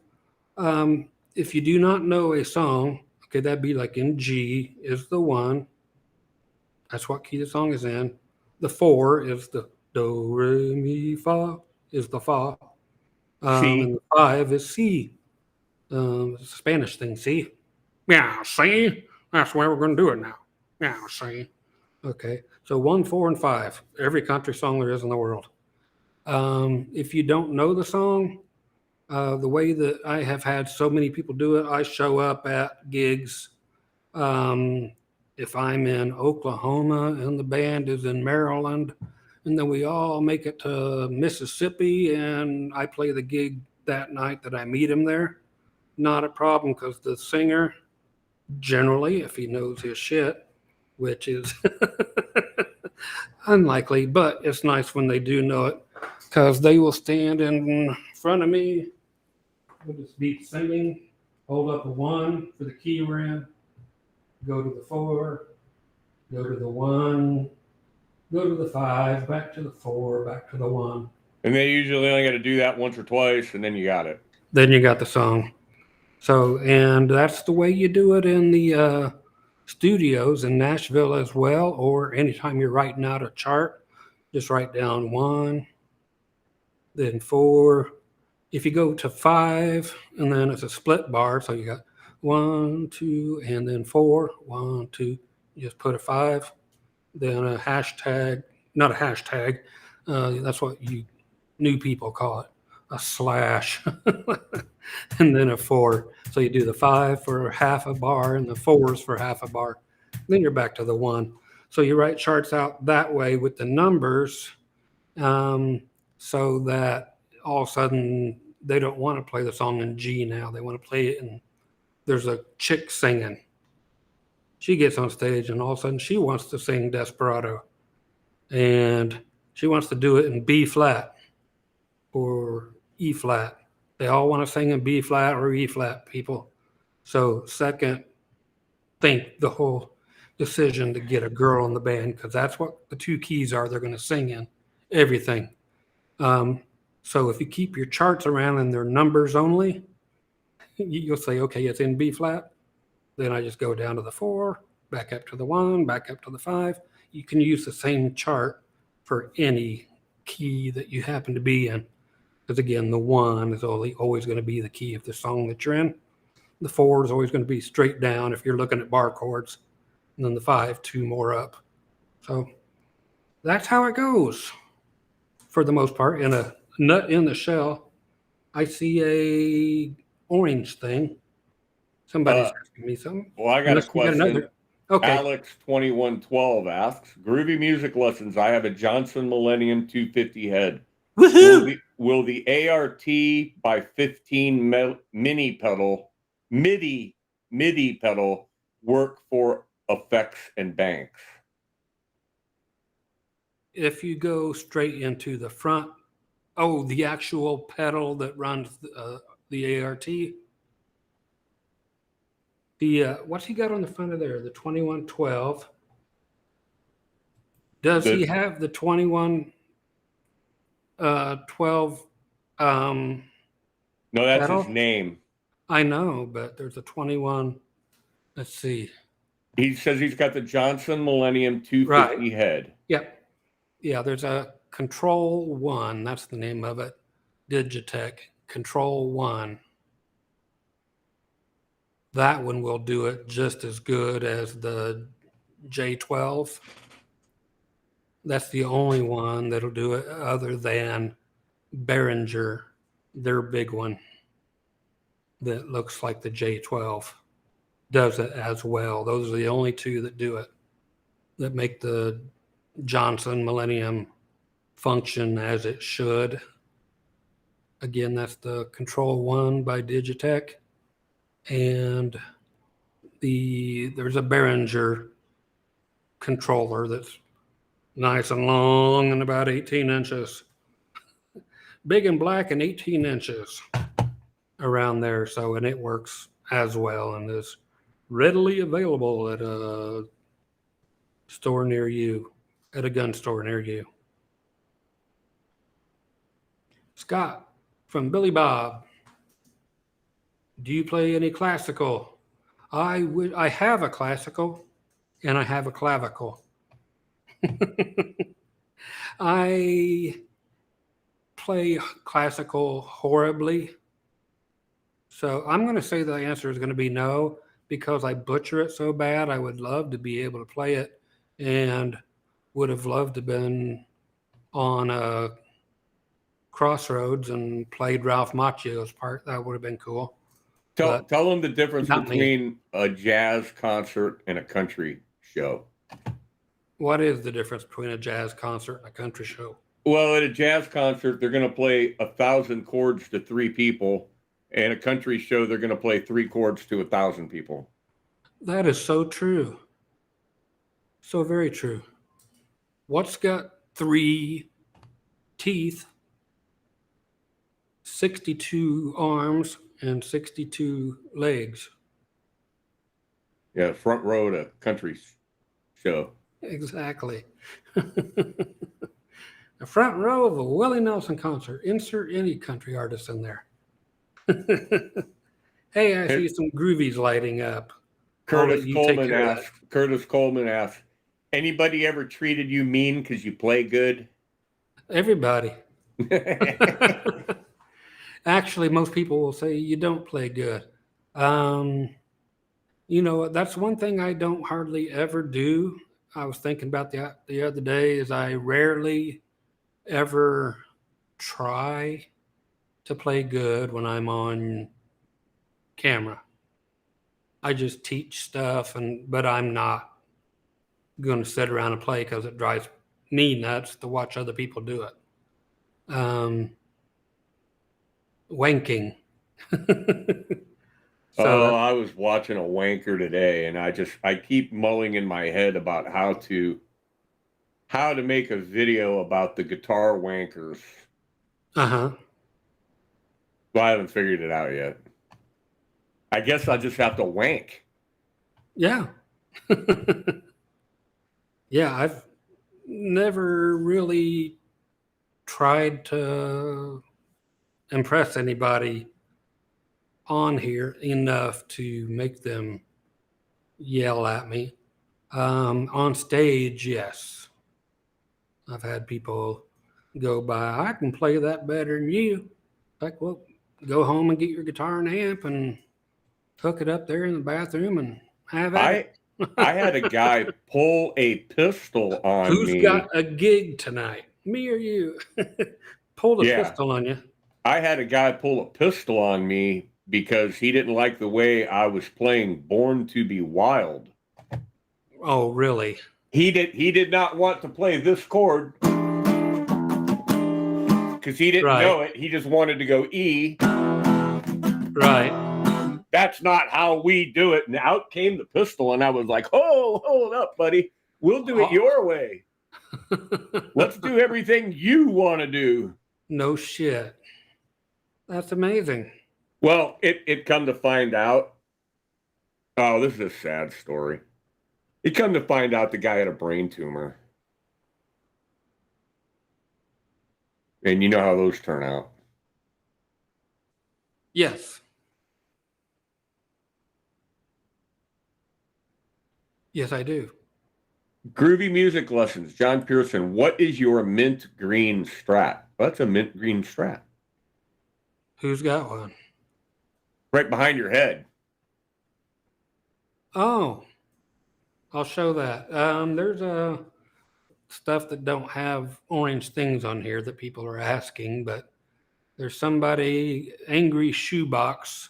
if you do not know a song, okay, that'd be like in G is the 1. That's what key the song is in. The 4 is the do, re, mi, fa, is the fa. C. And the 5 is C. It's a Spanish thing, see? Yeah, see? That's the way we're going to do it now. Yeah, see? Okay, so 1, 4, and 5. Every country song there is in the world. If you don't know the song, the way that I have had so many people do it, I show up at gigs. If I'm in Oklahoma and the band is in Maryland, and then we all make it to Mississippi and I play the gig that night that I meet him there, not a problem, because the singer, generally, if he knows his shit, which is unlikely, but it's nice when they do know it, because they will stand in front of me with this beat singing, hold up a 1 for the key we're in, go to the 4, go to the 1, go to the 5, back to the 4, back to the 1. And they usually only got to do that once or twice, and then you got it. Then you got the song. So, and that's the way you do it in the studios in Nashville as well, or anytime you're writing out a chart, just write down 1, then 4. If you go to 5, and then it's a split bar, so you got 1, 2, and then 4, 1, 2, you just put a 5, then a hashtag, not a hashtag, that's what you new people call it, a slash, and then a 4. So you do the 5 for half a bar and the 4s for half a bar. Then you're back to the 1. So you write charts out that way with the numbers, so that all of a sudden they don't want to play the song in G now. They want to play it in, there's a chick singing. She gets on stage and all of a sudden she wants to sing Desperado. And she wants to do it in B flat or E flat. They all want to sing in B flat or E flat, people. So second, think the whole decision to get a girl in the band, because that's what the 2 keys are they're going to sing in, everything. So if you keep your charts around and they're numbers only, you'll say, okay, it's in B flat. Then I just go down to the 4, back up to the 1, back up to the 5. You can use the same chart for any key that you happen to be in. Because again, the 1 is always going to be the key of the song that you're in. The 4 is always going to be straight down if you're looking at bar chords. And then the 5, 2 more up. So that's how it goes for the most part. In a nut in the shell, I see a orange thing. Somebody's asking me something. Well, I got a question. Okay. Alex 2112 asks, groovy music lessons. I have a Johnson Millennium 250 head. Woohoo! Will the ART by 15 MIDI pedal work for effects and banks? If you go straight into the front, the actual pedal that runs the ART. What's he got on the front of there? The 2112. Does he have the 2112? No, that's pedal? his name. I know, but there's a 21. Let's see. He says he's got the Johnson Millennium 250 head. Yep. Yeah, there's a Control 1. That's the name of it. Digitech Control 1. That one will do it just as good as the J12. That's the only one that'll do it, other than Behringer, their big one that looks like the J12 does it as well. Those are the only 2 that do it, that make the Johnson Millennium function as it should. Again, that's the Control 1 by Digitech. And there's a Behringer controller that's nice and long and about 18 inches. Big and black and 18 inches. around there. So, and it works as well and is readily available at a store near you, at a gun store near you. Scott from Billy Bob. Do you play any classical? I have a classical and I have a clavicle. I play classical horribly. So I'm going to say the answer is going to be no, because I butcher it so bad. I would love to be able to play it and would have loved to have been on a Crossroads and played Ralph Macchio's part. That would have been cool. Tell them the difference not me. between a jazz concert and a country show. What is the difference between a jazz concert and a country show? Well, at a jazz concert, they're going to play 1,000 chords to 3 people. And a country show, they're going to play 3 chords to 1,000 people. That is so true. So very true. What's got 3 teeth, 62 arms, and 62 legs? Yeah, front row to country show. Exactly. A front row of a Willie Nelson concert. Insert any country artist in there. Hey, I see some groovies lighting up. Curtis Coleman asks, anybody ever treated you mean because you play good? Everybody. Actually, most people will say you don't play good. You know, that's one thing I don't hardly ever do. I was thinking about the other day is I rarely ever try to play good when I'm on camera. I just teach stuff, but I'm not going to sit around and play because it drives me nuts to watch other people do it. Wanking. I was watching a wanker today, and I keep mulling in my head about how to make a video about the guitar wankers. Uh-huh. Well, I haven't figured it out yet. I guess I'll just have to wank. Yeah. Yeah, I've never really tried to impress anybody on here enough to make them yell at me. On stage, yes. I've had people go by, I can play that better than you. Like, well, go home and get your guitar and amp and hook it up there in the bathroom and have at it. I had a guy pull a pistol on me. Who's got a gig tonight? Me or you? Pulled a pistol on you. I had a guy pull a pistol on me because he didn't like the way I was playing Born to Be Wild. Oh, really? He did not want to play this chord because he didn't know it. He just wanted to go E. Right. That's not how we do it. And out came the pistol, and I was like, "Oh, hold up, buddy. We'll do it your way. Let's do everything you want to do." No shit. That's amazing. Well, it come to find out. Oh, this is a sad story. It come to find out the guy had a brain tumor. And you know how those turn out. Yes. Yes, I do. Groovy music lessons. John Pearson, what is your mint green Strat? Well, that's a mint green Strat. Who's got one? Right behind your head. Oh, I'll show that. There's stuff that don't have orange things on here that people are asking, but there's somebody, Angry Shoebox,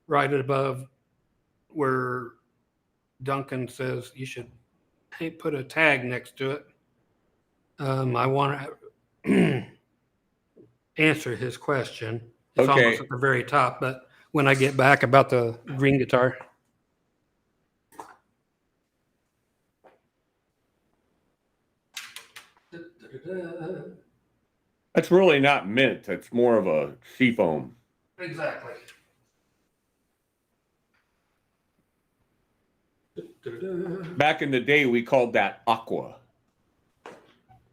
right above where Duncan says you should put a tag next to it. I want to answer his question. It's almost at the very top, but when I get back about the green guitar. That's really not mint. That's more of a seafoam. Exactly. Back in the day, we called that aqua,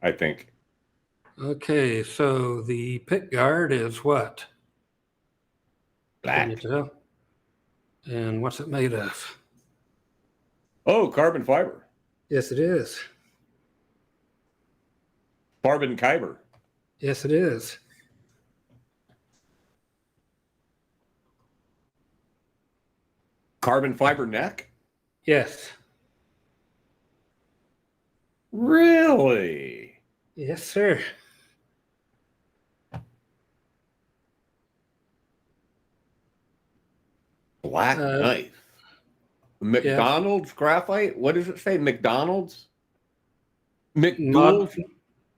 I think. Okay, so the pickguard is what? Can you Black. tell? And what's it made of? Oh, carbon fiber. Yes, it is. Carbon fiber. Yes, it is. Carbon fiber neck? Yes. Really? Yes, sir. Black knife. McDonald's graphite? What does it say? McDonald's? McDougal's?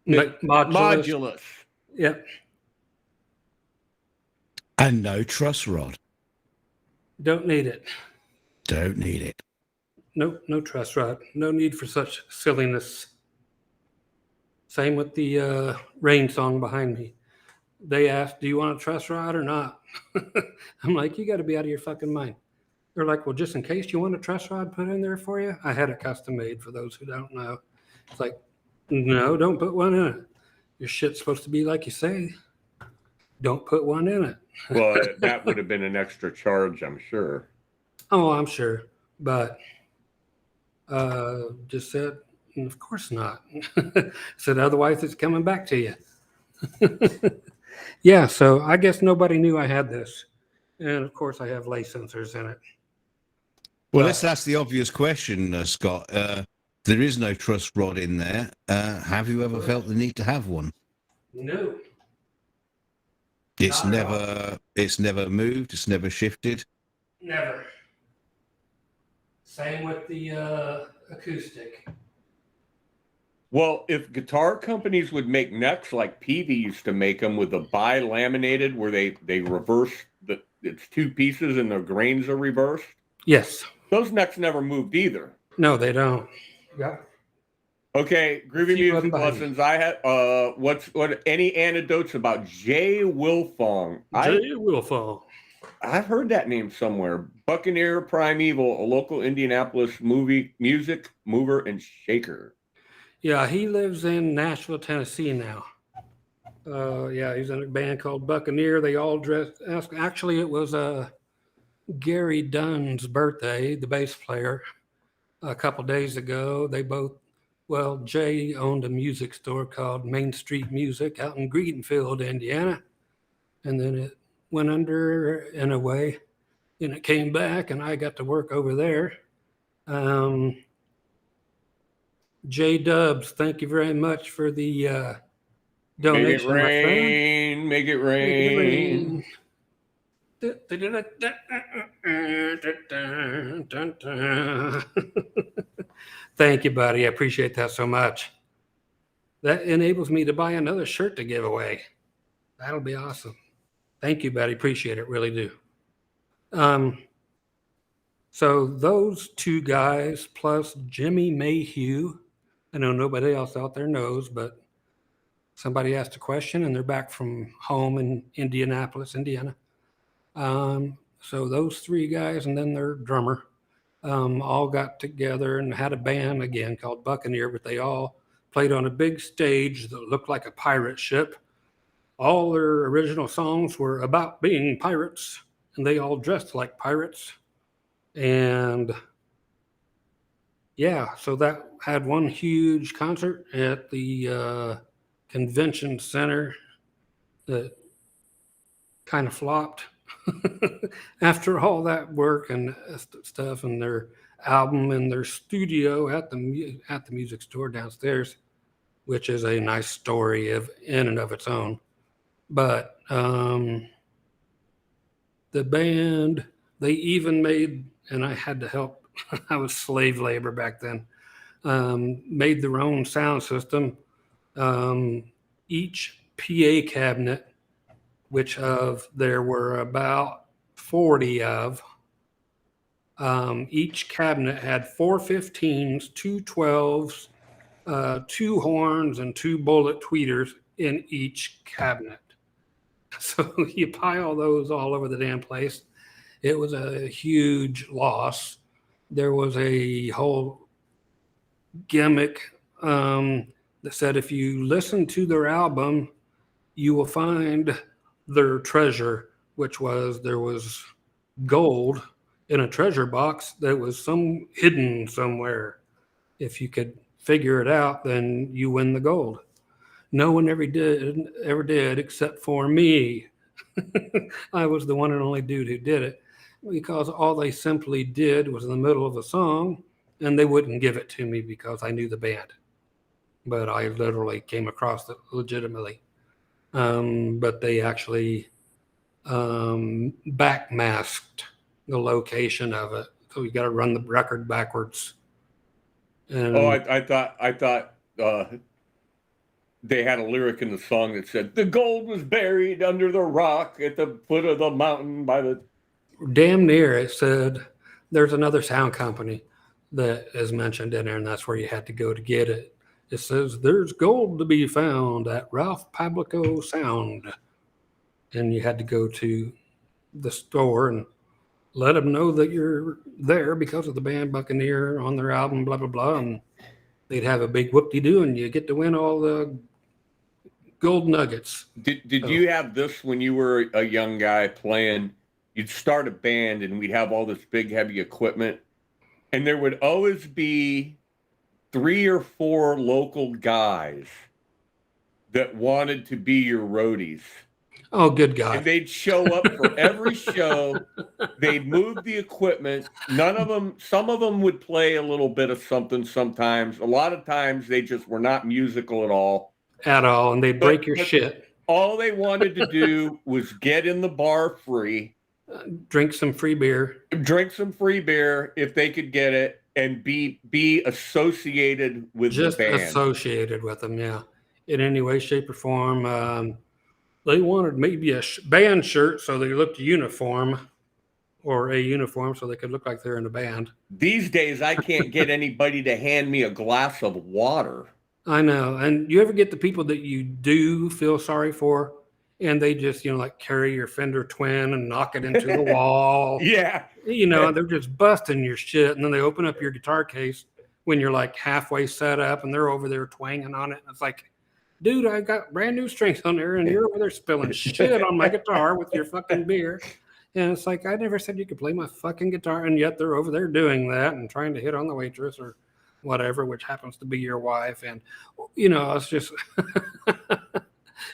Modulus. Modulus. Yep. And no truss rod. Don't need it. Don't need it. Nope, no truss rod. No need for such silliness. Same with the rain song behind me. They asked, do you want a truss rod or not? I'm like, you got to be out of your fucking mind. They're like, well, just in case you want a truss rod put in there for you. I had it custom made for those who don't know. It's like, no, don't put one in it. Your shit's supposed to be like you say. Don't put one in it. Well, that would have been an extra charge, I'm sure. Oh, I'm sure. But just said, of course not. Said, otherwise it's coming back to you. Yeah, so I guess nobody knew I had this. And of course I have lay sensors in it. Well, let's ask the obvious question, Scott. There is no truss rod in there. Have you ever felt the need to have one? No. It's Not at all. It's never moved. It's never shifted. Never. Same with the acoustic. Well, if guitar companies would make necks like Peavey used to make them with a bi-laminated where they reverse it's two pieces and the grains are reversed. Yes. Those necks never moved either. No, they don't. Yeah. Okay, groovy music lessons. I had what any anecdotes about Jay Wilfong? Jay Wilfong. I've heard that name somewhere. Buccaneer Primeval, a local Indianapolis music mover and shaker. Yeah, he lives in Nashville, Tennessee now. Yeah, he's in a band called Buccaneer. They all dressed. Actually, it was Gary Dunn's birthday, the bass player, a couple days ago. Jay owned a music store called Main Street Music out in Greenfield, Indiana. And then it went under in a way, and it came back, and I got to work over there. J Dubs, thank you very much for the donation. Make it rain. Thank you, buddy. I appreciate that so much. That enables me to buy another shirt to give away. That'll be awesome. Thank you, buddy. Appreciate it. Really do. So those two guys plus Jimmy Mayhew, I know nobody else out there knows, but somebody asked a question and they're back from home in Indianapolis, Indiana. So those three guys and then their drummer all got together and had a band again called Buccaneer, but they all played on a big stage that looked like a pirate ship. All their original songs were about being pirates, and they all dressed like pirates. And yeah, so that had one huge concert at the convention center that kind of flopped after all that work and stuff, and their album and their studio at the music store downstairs, which is a nice story in and of its own. But the band, they even made, and I had to help, I was slave labor back then, made their own sound system. Each PA cabinet, which there were about 40 of, each cabinet had 4 15s, 2 12s, 2 horns, and 2 bullet tweeters in each cabinet. So you pile those all over the damn place. It was a huge loss. There was a whole gimmick that said if you listen to their album, you will find their treasure, which was there was gold in a treasure box that was some hidden somewhere. If you could figure it out, then you win the gold. No one ever did except for me. I was the one and only dude who did it, because all they simply did was in the middle of a song, and they wouldn't give it to me because I knew the band. But I literally came across it legitimately. But they actually backmasked the location of it. So you got to run the record backwards. And I thought they had a lyric in the song that said, "The gold was buried under the rock at the foot of the mountain by the..." damn near it said there's another sound company that is mentioned in there, and that's where you had to go to get it. It says there's gold to be found at Ralph Pablico Sound. And you had to go to the store and let them know that you're there because of the band Buccaneer on their album, blah, blah, blah. And they'd have a big whoop-de-doo, and you get to win all the gold nuggets. Did you have this when you were a young guy playing? You'd start a band, and we'd have all this big, heavy equipment. And there would always be 3 or 4 local guys that wanted to be your roadies. Oh, good God. And they'd show up for every show. They'd move the equipment. Some of them would play a little bit of something sometimes. A lot of times they just were not musical at all. And they'd break your shit. All they wanted to do was get in the bar free. Drink some free beer. Drink some free beer if they could get it, and be associated with just the band. Associated with them, yeah. In any way, shape, or form. They wanted maybe a band shirt so they looked uniform, or a uniform so they could look like they're in a band. These days, I can't get anybody to hand me a glass of water. I know. And you ever get the people that you do feel sorry for, and they just, like carry your Fender Twin and knock it into the wall? Yeah. They're just busting your shit. And then they open up your guitar case when you're like halfway set up, and they're over there twanging on it. And it's like, dude, I got brand new strings on there, and you're over there spilling shit on my guitar with your fucking beer. And it's like, I never said you could play my fucking guitar, and yet they're over there doing that and trying to hit on the waitress or whatever, which happens to be your wife. And, it's just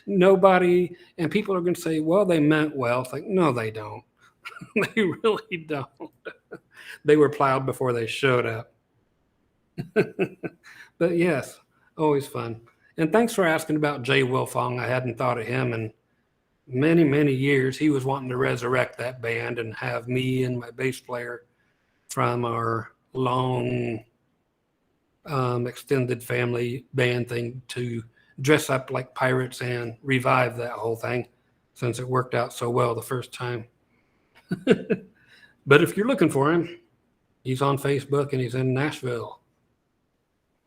nobody, and people are going to say, well, they meant well. It's like, no, they don't. They really don't. They were plowed before they showed up. But yes, always fun. And thanks for asking about Jay Wilfong. I hadn't thought of him in many, many years. He was wanting to resurrect that band and have me and my bass player from our long extended family band thing to dress up like pirates and revive that whole thing, since it worked out so well the first time. But if you're looking for him, he's on Facebook and he's in Nashville.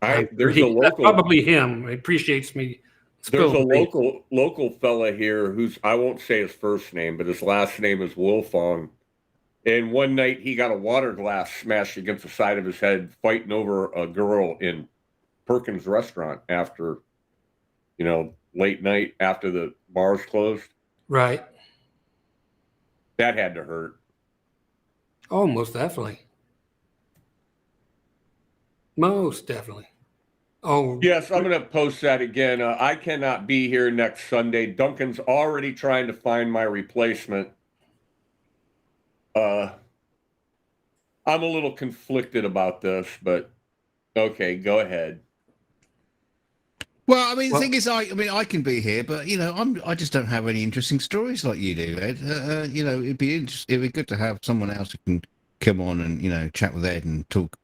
That's probably him. He appreciates me. There's a local fella here I won't say his first name, but his last name is Wolfong. And one night he got a water glass smashed against the side of his head fighting over a girl in Perkins restaurant after, late night after the bars closed. Right. That had to hurt. Oh, most definitely. Most definitely. Oh, yes, I'm going to post that again. I cannot be here next Sunday. Duncan's already trying to find my replacement. I'm a little conflicted about this, but okay, go ahead. Well, the thing is, I can be here, but I just don't have any interesting stories like you do, Ed. It'd be good to have someone else who can come on and chat with Ed and talk,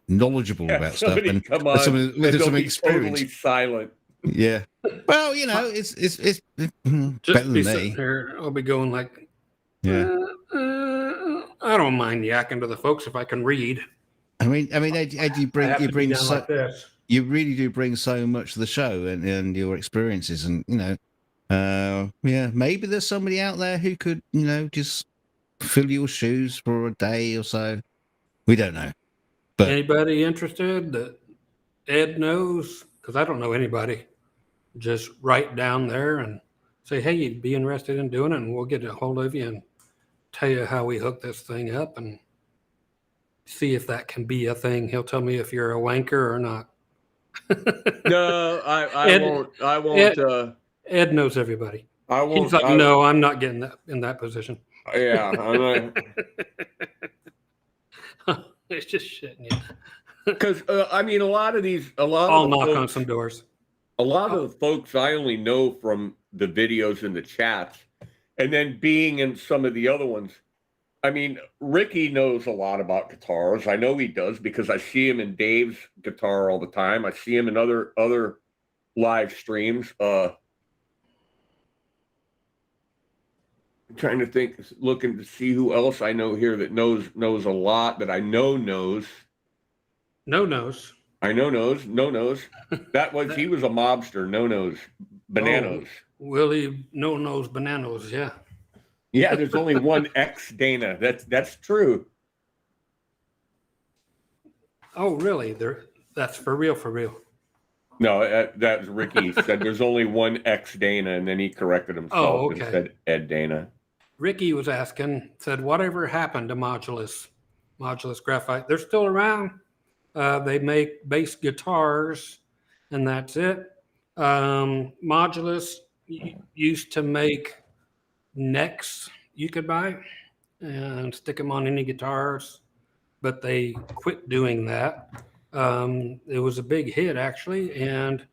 knowledgeable about stuff and come on, with some experience. Totally silent. Yeah. Well, it's just better than be me. Sitting here, I'll be going like, yeah. I don't mind yakking to the folks if I can read. Ed, you really do bring so much to the show and your experiences, and Yeah, maybe there's somebody out there who could, just fill your shoes for a day or so. We don't know. But Anybody interested that Ed knows? Because I don't know anybody. Just write down there and say, hey, you'd be interested in doing it, and we'll get a hold of you and tell you how we hook this thing up and see if that can be a thing. He'll tell me if you're a wanker or not. No, I Ed- won't. I won't. Ed knows everybody. I won't. He's like, no, I'm not getting that in that position. Yeah, I'm not. It's just shitting you. Because I mean, I'll knock on some doors. A lot of the folks I only know from the videos and the chats, and then being in some of the other ones. I mean, Ricky knows a lot about guitars. I know he does because I see him in Dave's guitar all the time. I see him in other live streams. I'm trying to think, looking to see who else I know here that knows a lot, that I know knows. No nose. I know knows. No knows. He was a mobster. No knows. Bananas. Oh, Willie No Nose Bananas. Yeah. Yeah, there's only one ex Dana. That's true. Oh, really? That's for real. For real. No, that's Ricky said there's only one ex Dana, and then he corrected himself and said Ed Dana. Ricky was asking, said, whatever happened to Modulus Graphite? They're still around. They make bass guitars, and that's it. Modulus used to make necks you could buy and stick them on any guitars, but they quit doing that. It was a big hit, actually, and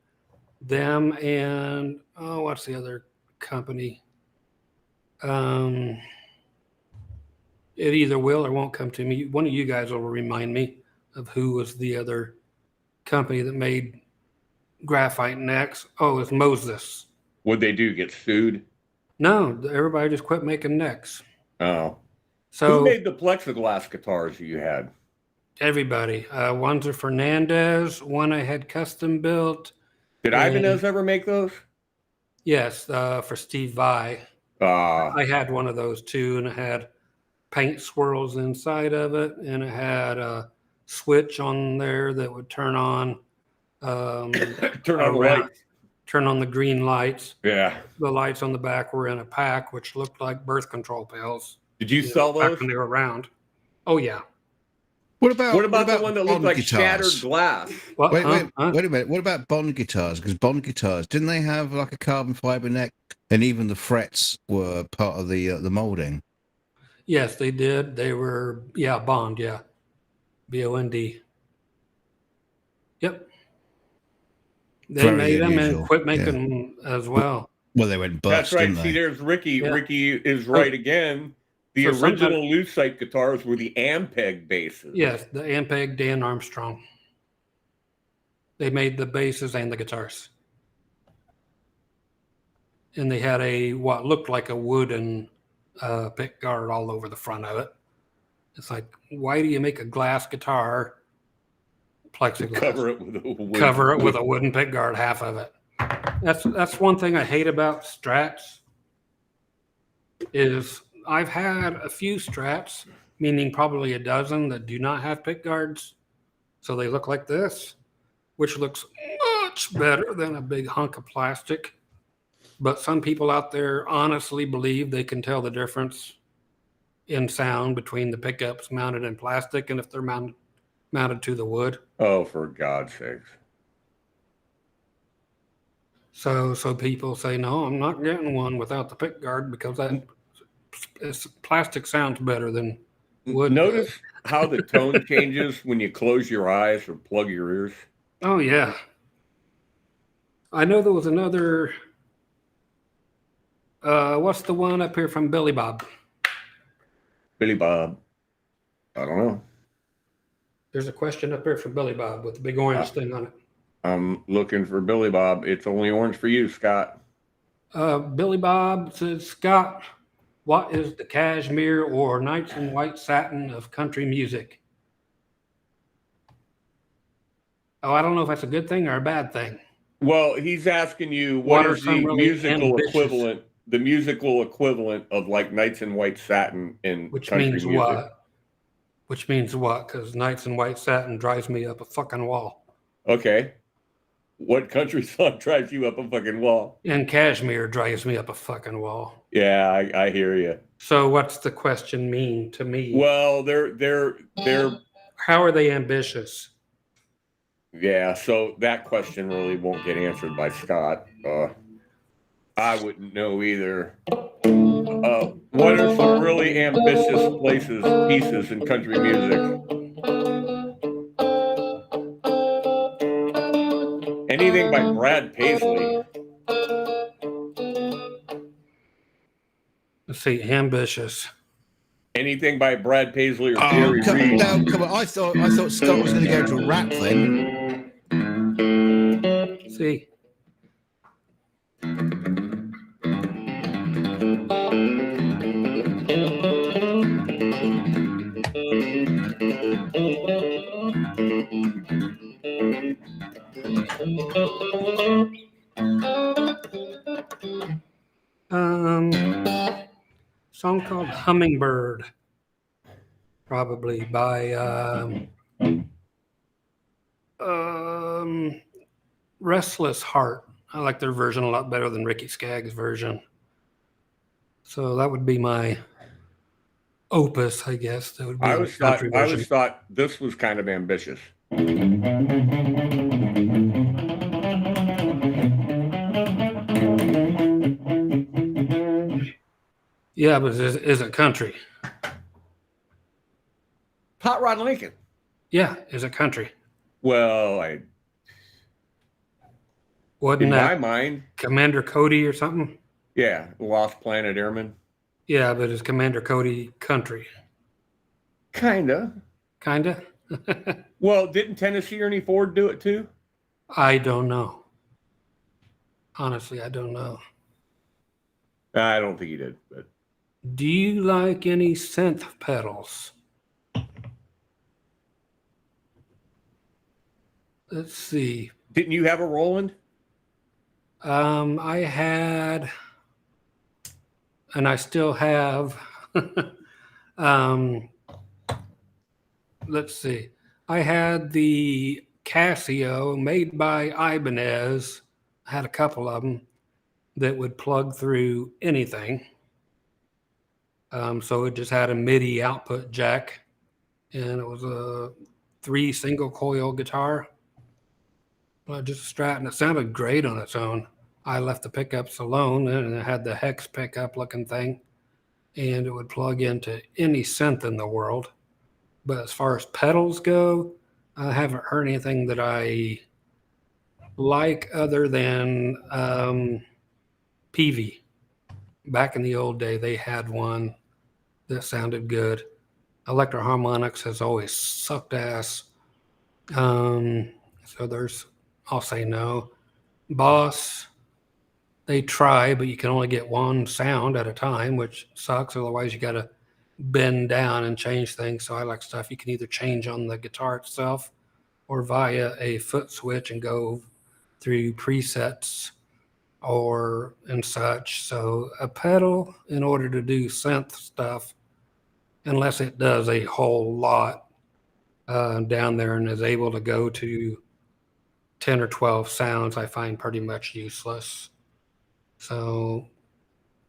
them and, what's the other company? It either will or won't come to me. One of you guys will remind me of who was the other company that made graphite necks. Oh, it's Moses. What'd they do? Get sued? No, everybody just quit making necks. Oh. So who made the plexiglass guitars you had? Everybody. One's a Fernandez. One I had custom built. Did Ibanez ever make those? Yes, for Steve Vai. I had one of those too, and it had paint swirls inside of it, and it had a switch on there that would turn on turn on the lights. Turn on the green lights. Yeah. The lights on the back were in a pack, which looked like birth control pills. Did you sell those? Back when they were around. Oh, yeah. What about the one that looked like guitars? Shattered glass? Wait a minute. What about Bond guitars? Because Bond guitars, didn't they have like a carbon fiber neck, and even the frets were part of the molding? Yes, they did. They were, Bond, BOND. Yep. They Very made them unusual. and quit making them as well. Well, they went bust. That's right. Didn't See, they? there's Ricky. Yeah. Ricky is right again. The So original Lucite guitars were the Ampeg basses. Yes, the Ampeg Dan Armstrong. They made the basses and the guitars. And they had what looked like a wooden pickguard all over the front of it. It's like, why do you make a glass guitar, plexiglass, Cover it with a wooden pickguard, half of it? That's one thing I hate about Strats is I've had a few Strats, meaning probably a dozen, that do not have pickguards. So they look like this, which looks much better than a big hunk of plastic. But some people out there honestly believe they can tell the difference in sound between the pickups mounted in plastic and if they're mounted to the wood. Oh, for God's sakes. So people say, no, I'm not getting one without the pickguard because plastic sounds better than wood. Notice how the tone changes when you close your eyes or plug your ears? Oh, yeah. I know there was another... what's the one up here from Billy Bob? Billy Bob. I don't know. There's a question up here from Billy Bob with the big orange thing on it. I'm looking for Billy Bob. It's only orange for you, Scott. Billy Bob says, Scott, what is the cashmere or knights in white satin of country music? Oh, I don't know if that's a good thing or a bad thing. Well, he's asking you What what are is some the really musical ambitious- equivalent of like Knights in White Satin in Which country means music. what? Which means what? Because Knights in White Satin drives me up a fucking wall. Okay. What country song drives you up a fucking wall? And Kashmir drives me up a fucking wall. Yeah, I hear you. So what's the question mean to me? Well, they're How are they ambitious? yeah. So that question really won't get answered by Scott. I wouldn't know either. What are some really ambitious pieces in country music? Anything by Brad Paisley. Let's see, ambitious. Anything by Brad Paisley or Oh, Jerry Reed. come on. I thought Scott was going to go to rap then. See, song called Hummingbird, probably by Restless Heart. I like their version a lot better than Ricky Skaggs' version. So that would be my opus, I guess. That would be I the always country version. thought this was kind of ambitious. Yeah, but is it country? Hot Rod Lincoln. Yeah, is it country? Well, Wasn't in my that mind, Commander Cody or something? yeah, Lost Planet Airman. Yeah, but is Commander Cody country? Kinda. Kinda? Well, didn't Tennessee Ernie Ford do it too? I don't know. Honestly, I don't know. I don't think he did, but Do you like any synth pedals? Let's see. didn't you have a Roland? I had, and I still have, let's see. I had the Casio made by Ibanez. I had a couple of them that would plug through anything. So it just had a MIDI output jack, and it was a 3 single coil guitar. Just a Strat, and it sounded great on its own. I left the pickups alone, and it had the hex pickup looking thing, and it would plug into any synth in the world. But as far as pedals go, I haven't heard anything that I like other than Peavey. Back in the old day, they had one that sounded good. Electro Harmonics has always sucked ass. So I'll say no. Boss, they try, but you can only get one sound at a time, which sucks. Otherwise, you got to bend down and change things. So I like stuff you can either change on the guitar itself or via a foot switch and go through presets and such. So a pedal, in order to do synth stuff, unless it does a whole lot down there and is able to go to 10 or 12 sounds, I find pretty much useless. So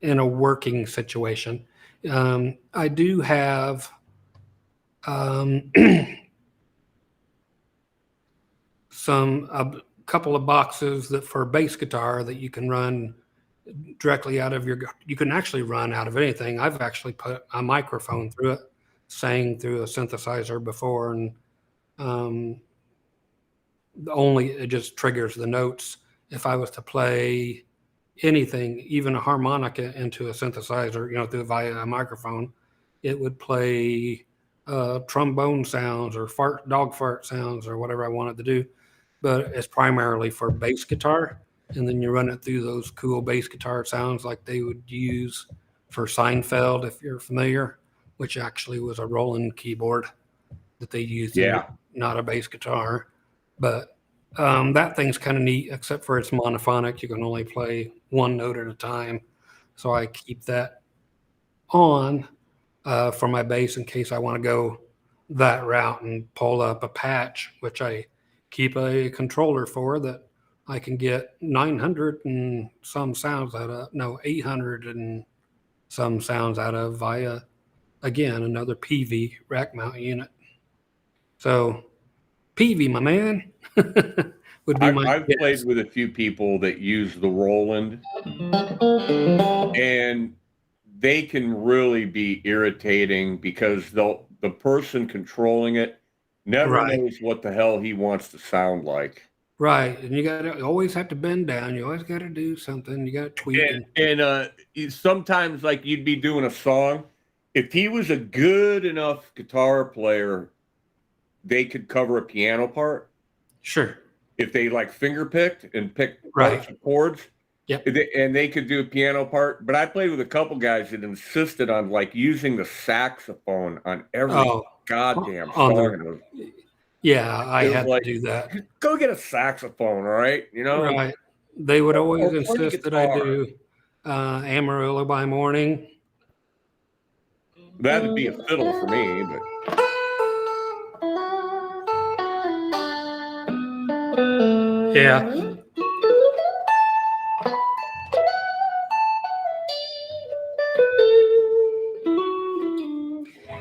in a working situation, I do have a couple of boxes that for bass guitar that you can run directly out of you can actually run out of anything. I've actually put a microphone through it, sang through a synthesizer before, and it just triggers the notes. If I was to play anything, even a harmonica into a synthesizer, via a microphone, it would play trombone sounds or dog fart sounds or whatever I wanted to do. But it's primarily for bass guitar. And then you run it through those cool bass guitar sounds like they would use for Seinfeld, if you're familiar, which actually was a Roland keyboard that they used. Yeah. Not a bass guitar. But That thing's kind of neat, except for it's monophonic. You can only play one note at a time. So I keep that on for my bass in case I want to go that route and pull up a patch, which I keep a controller for that I can get 900 and some sounds out of, no, 800 and some sounds out of via, again, another Peavey rack mount unit. So Peavey, my man, would be my I've guess. played with a few people that use the Roland, and they can really be irritating because the person controlling it never Right. knows what the hell he wants to sound like. Right. And you always have to bend down. You always got to do something. You got to tweak. And sometimes, like, you'd be doing a song. If he was a good enough guitar player, they could cover a piano part. Sure. If they like finger picked and picked Right. parts of chords. Yep. And they could do a piano part. But I played with a couple guys that insisted on like using the saxophone on every goddamn song. Yeah, I had to do that. Go get a saxophone, all right? You know? Right. They would always insist that I do Amarillo by Morning. That'd be a fiddle for me, but yeah.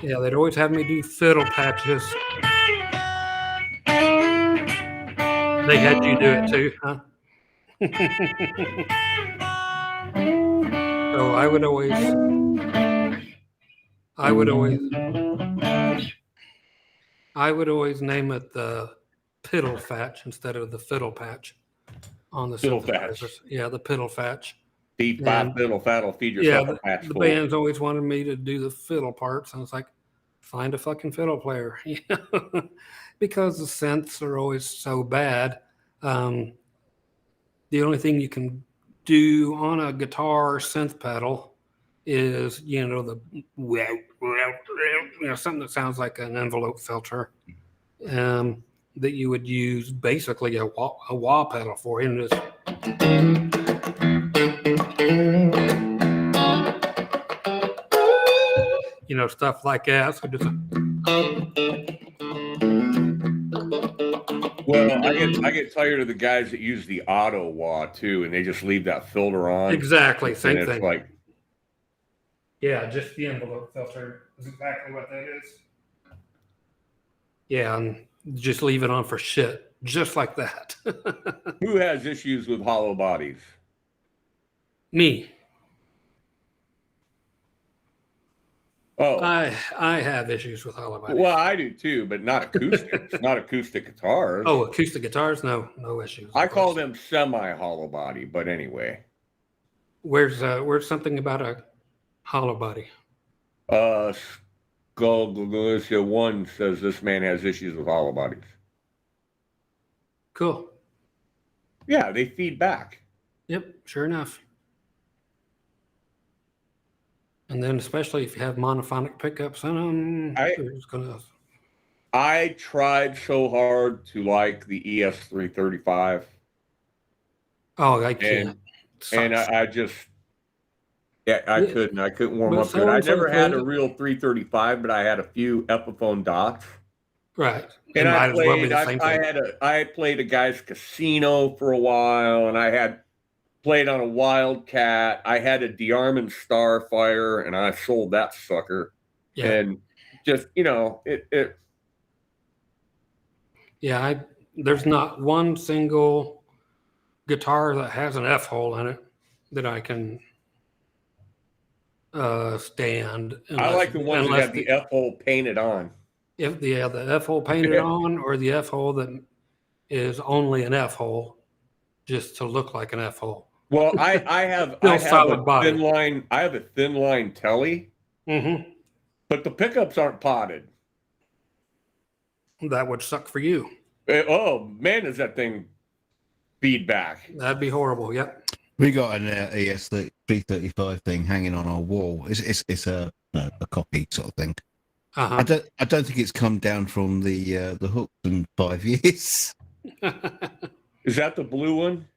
Yeah, they'd always have me do fiddle patches. They had you do it too, huh? So I would always name it the piddle fatch instead of the fiddle patch on the Fiddle synthesizers. fatch. Yeah, the piddle fatch. Feed five fiddle fat'll feed yourself a patch the full. bands always wanted me to do the fiddle parts, and it's like, find a fucking fiddle player, you know? Because the synths are always so bad. The only thing you can do on a guitar synth pedal is, you know, something that sounds like an envelope filter, that you would use basically a wah pedal for. And it's, you know, stuff like that. So just well, I get tired of the guys that use the auto wah too, and they just leave that filter on. exactly same and it's thing. like, Yeah, just the envelope filter is exactly what that is. Yeah, and just leave it on for shit, just like that. who has issues with hollow bodies? Me. Oh, I have issues with hollow bodies. well, I do too, but not acoustics, not acoustic guitars. Oh, acoustic guitars? No issues. I call them semi-hollow body, but anyway. Where's something about a hollow body? Skull Galicia 1 says this man has issues with hollow bodies. Cool. Yeah, they feed back. Yep, sure enough. And then especially if you have monophonic pickups in them, it's gonna. I tried so hard to like the ES335. Oh, I can't. And I just, I couldn't warm Well, up to it. I so never had a good. real 335, but I had a few Epiphone dots. Right. And It might I as well be played, the same thing. I played a guy's casino for a while, and I had played on a Wildcat. I had a DeArmond Starfire, and I sold that sucker. Yeah. And just, you know, it. Yeah, there's not one single guitar that has an F hole in it that I can stand. I like the ones that have the F hole painted on. If the F hole painted on, or the F hole that is only an F hole, just to look like an F hole. Well, I have solid a body. thin line. I have a thin line telly, but the pickups aren't potted. That would suck for you. Oh man, does that thing feedback? That'd be horrible. Yep. We got an ES335 thing hanging on our wall. It's a copy sort of thing. Uh-huh. I don't think it's come down from the hooks in 5 years. Is that the blue one?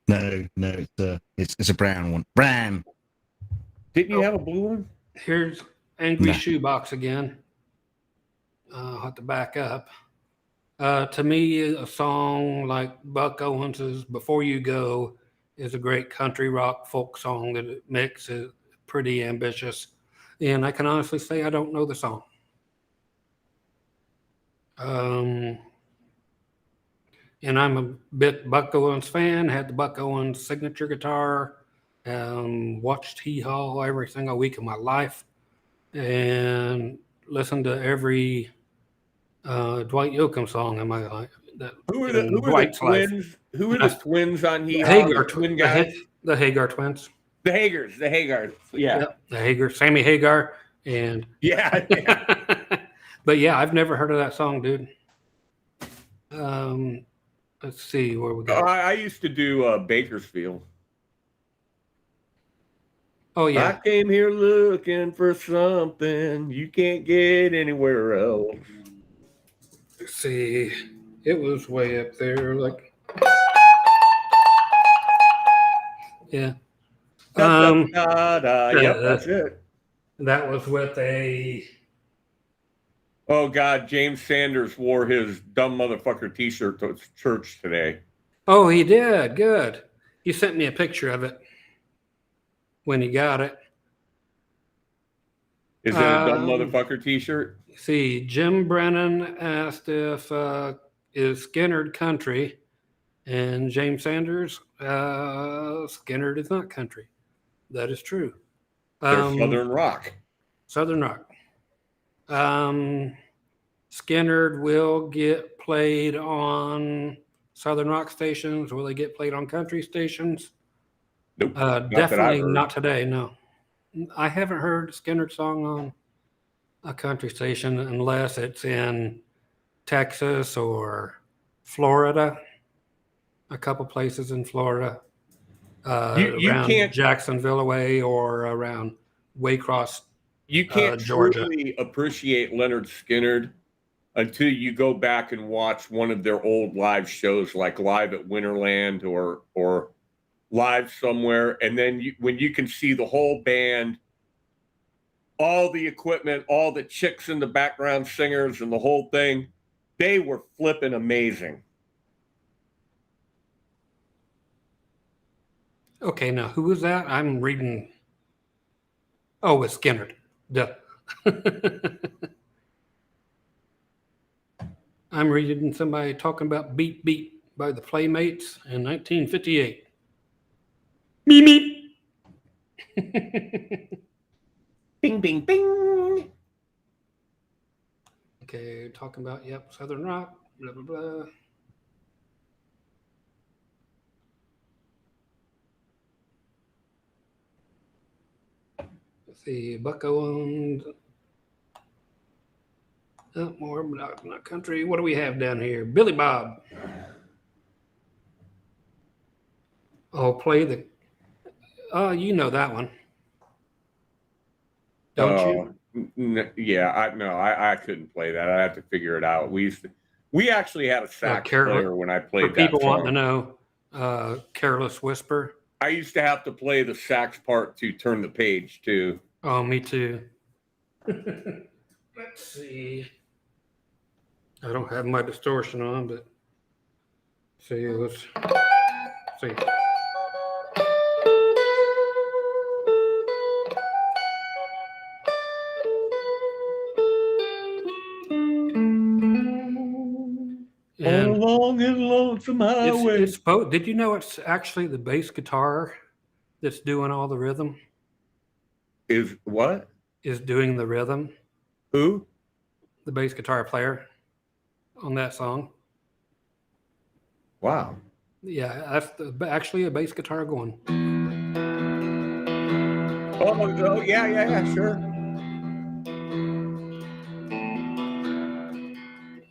No, it's a brown one. Brown. Didn't you have a blue one? Here's Angry Nah. Shoebox again. I'll have to back up. To me, a song like Buck Owens's "Before You Go" is a great country rock folk song that it mixes pretty ambitious, and I can honestly say I don't know the song. And I'm a bit Buck Owens fan. Had the Buck Owens signature guitar. Watched Hee Haw every single week of my life, and listened to every Dwight Yoakam song in my life. Who are the twins? Who are the twins on Hee Haw? Hagar, Twin guys? the Hagar twins. The Hagars. Yeah. Yep, the Hagar, Sammy Hagar, and Yeah. but yeah, I've never heard of that song, dude. Let's see where we go. I used to do Bakersfield. Oh yeah, I came here looking for something you can't get anywhere else. let's see. It was way up there, like yeah. Yep, that's it. That was with a. Oh God, James Sanders wore his dumb motherfucker T-shirt to church today. Oh, he did. Good. He sent me a picture of it when he got it. Is it a dumb motherfucker T-shirt? See, Jim Brennan asked if is Skinnerd country, and James Sanders, Skinnerd is not country. That is true. They're Southern rock. Southern rock. Skinnerd will get played on Southern rock stations. Will they get played on country stations? Nope. Definitely not today. No, I haven't heard a Skinnerd song on a country station unless it's in Texas or Florida. A couple places in Florida. You around can't Jacksonville away or around Waycross. You can't Georgia. truly appreciate Leonard Skinnerd until you go back and watch one of their old live shows, like Live at Winterland or Live Somewhere, and then when you can see the whole band, all the equipment, all the chicks in the background singers, and the whole thing, they were flipping amazing. Okay, now who is that? I'm reading. Oh, it's Skinnerd. Duh. I'm reading somebody talking about Beat Beat by the Playmates in 1958. Meep meep. Bing, bing, bing. Okay, talking about, yep, Southern rock, blah, blah, blah. Let's see, Buck Owens. Oh, more, but not country. What do we have down here? Billy Bob. Oh, play the. Oh, you know that one. Don't you? Yeah, I couldn't play that. I have to figure it out. We actually had a sax player when I played for people that song. wanting to know, Careless Whisper. I used to have to play the sax part to turn the page too. Oh, me too. Let's see. I don't have my distortion on, but see, let's see. And along his lonesome highway. Did you know it's actually the bass guitar that's doing all the rhythm? Is what? Is doing the rhythm. Who? The bass guitar player on that song. Wow. Yeah, that's actually a bass guitar going. Oh yeah, sure.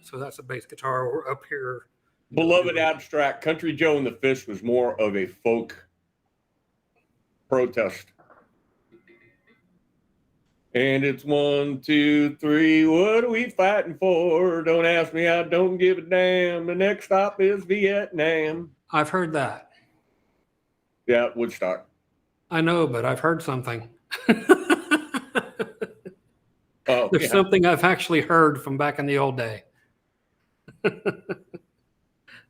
So that's a bass guitar up here. Beloved Abstract, Country Joe and the Fish was more of a folk protest. And it's 1, 2, 3. What are we fighting for? Don't ask me. I don't give a damn. The next stop is Vietnam. I've heard that. Yeah, Woodstock. I know, but I've heard something. Oh, There's yeah. something I've actually heard from back in the old day.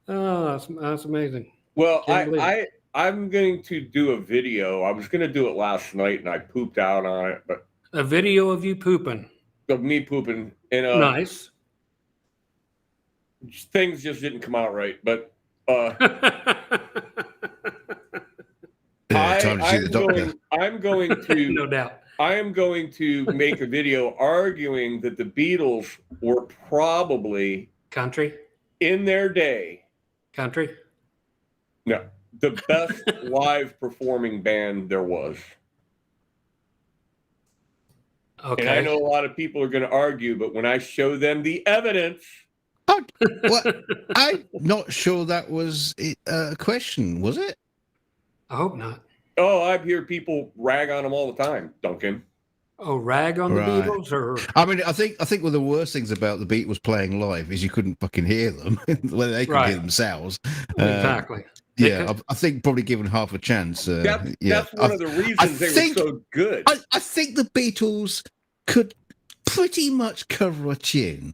Oh, that's amazing. Well, Can't believe I'm going to do a video. I was going to do it last night, and I pooped out on it, but A video of you pooping. of me pooping, and Nice. things just didn't come out right. But Time to see the doctor. I'm going to No doubt. I am going to make a video arguing that the Beatles were probably Country. in their day Country. the best live performing band there was. Okay. And I know a lot of people are going to argue, but when I show them the evidence, What? I'm not sure that was a question, was it? I hope not. oh, I hear people rag on them all the time, Duncan. Oh, rag on the Right. Beatles, or I mean, I think one of the worst things about the Beatles playing live is you couldn't fucking hear them when they could Right. hear themselves. exactly. They Yeah, I think probably given half a chance. That's one of the reasons they think- were so good. I think the Beatles could pretty much cover a tune.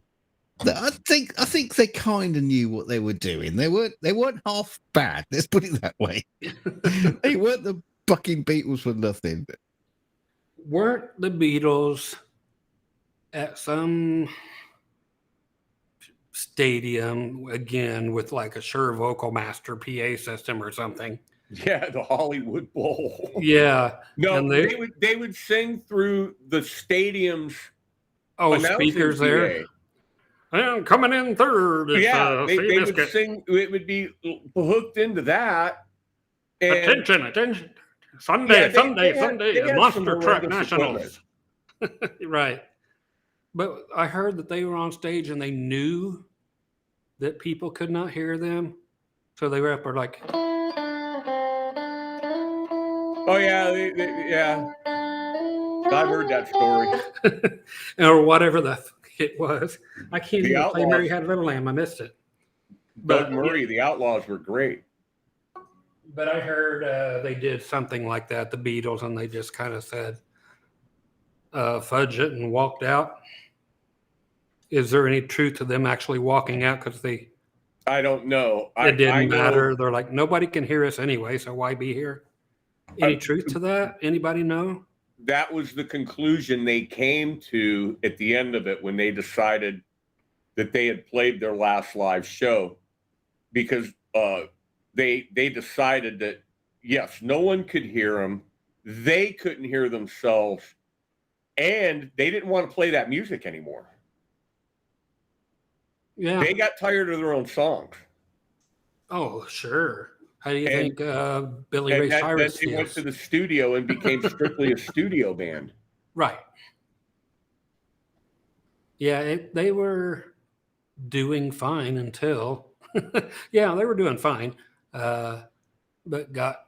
I think they kind of knew what they were doing. They weren't half bad. Let's put it that way. They weren't the fucking Beatles for nothing. Weren't the Beatles at some stadium again with like a Shure Vocal Master PA system or something? Yeah, the Hollywood Bowl. Yeah. No, And they would sing through the stadium's Oh, announcing speakers there. PA. And coming in third. Is, Yeah, they would Seabiscuit. sing. It would be hooked into that. And Attention. Sunday, Yeah, they had some Monster Truck horrendous Nationals. Right. But I heard that they were on stage and they knew that people could not hear them. So they were up there like, oh yeah, yeah. I've heard that story. or whatever the fuck it was. I can't The even play Mary Outlaws. Had a Little Lamb. I missed it. Doug Murray, the Outlaws were great. But I heard they did something like that, the Beatles, and they just kind of said, fudge it and walked out. Is there any truth to them actually walking out because I don't know. it didn't I know matter? They're like, nobody can hear us anyway, so why be here? Any truth to that? Anybody know? that was the conclusion they came to at the end of it when they decided that they had played their last live show, because they decided that yes, no one could hear them, they couldn't hear themselves, and they didn't want to play that music anymore. Yeah. They got tired of their own songs. Oh, sure. How do you And- think Billy And Ray then Cyrus they went feels? to the studio and became strictly a studio band. Right. Yeah, they were doing fine until, yeah, they were doing fine, but got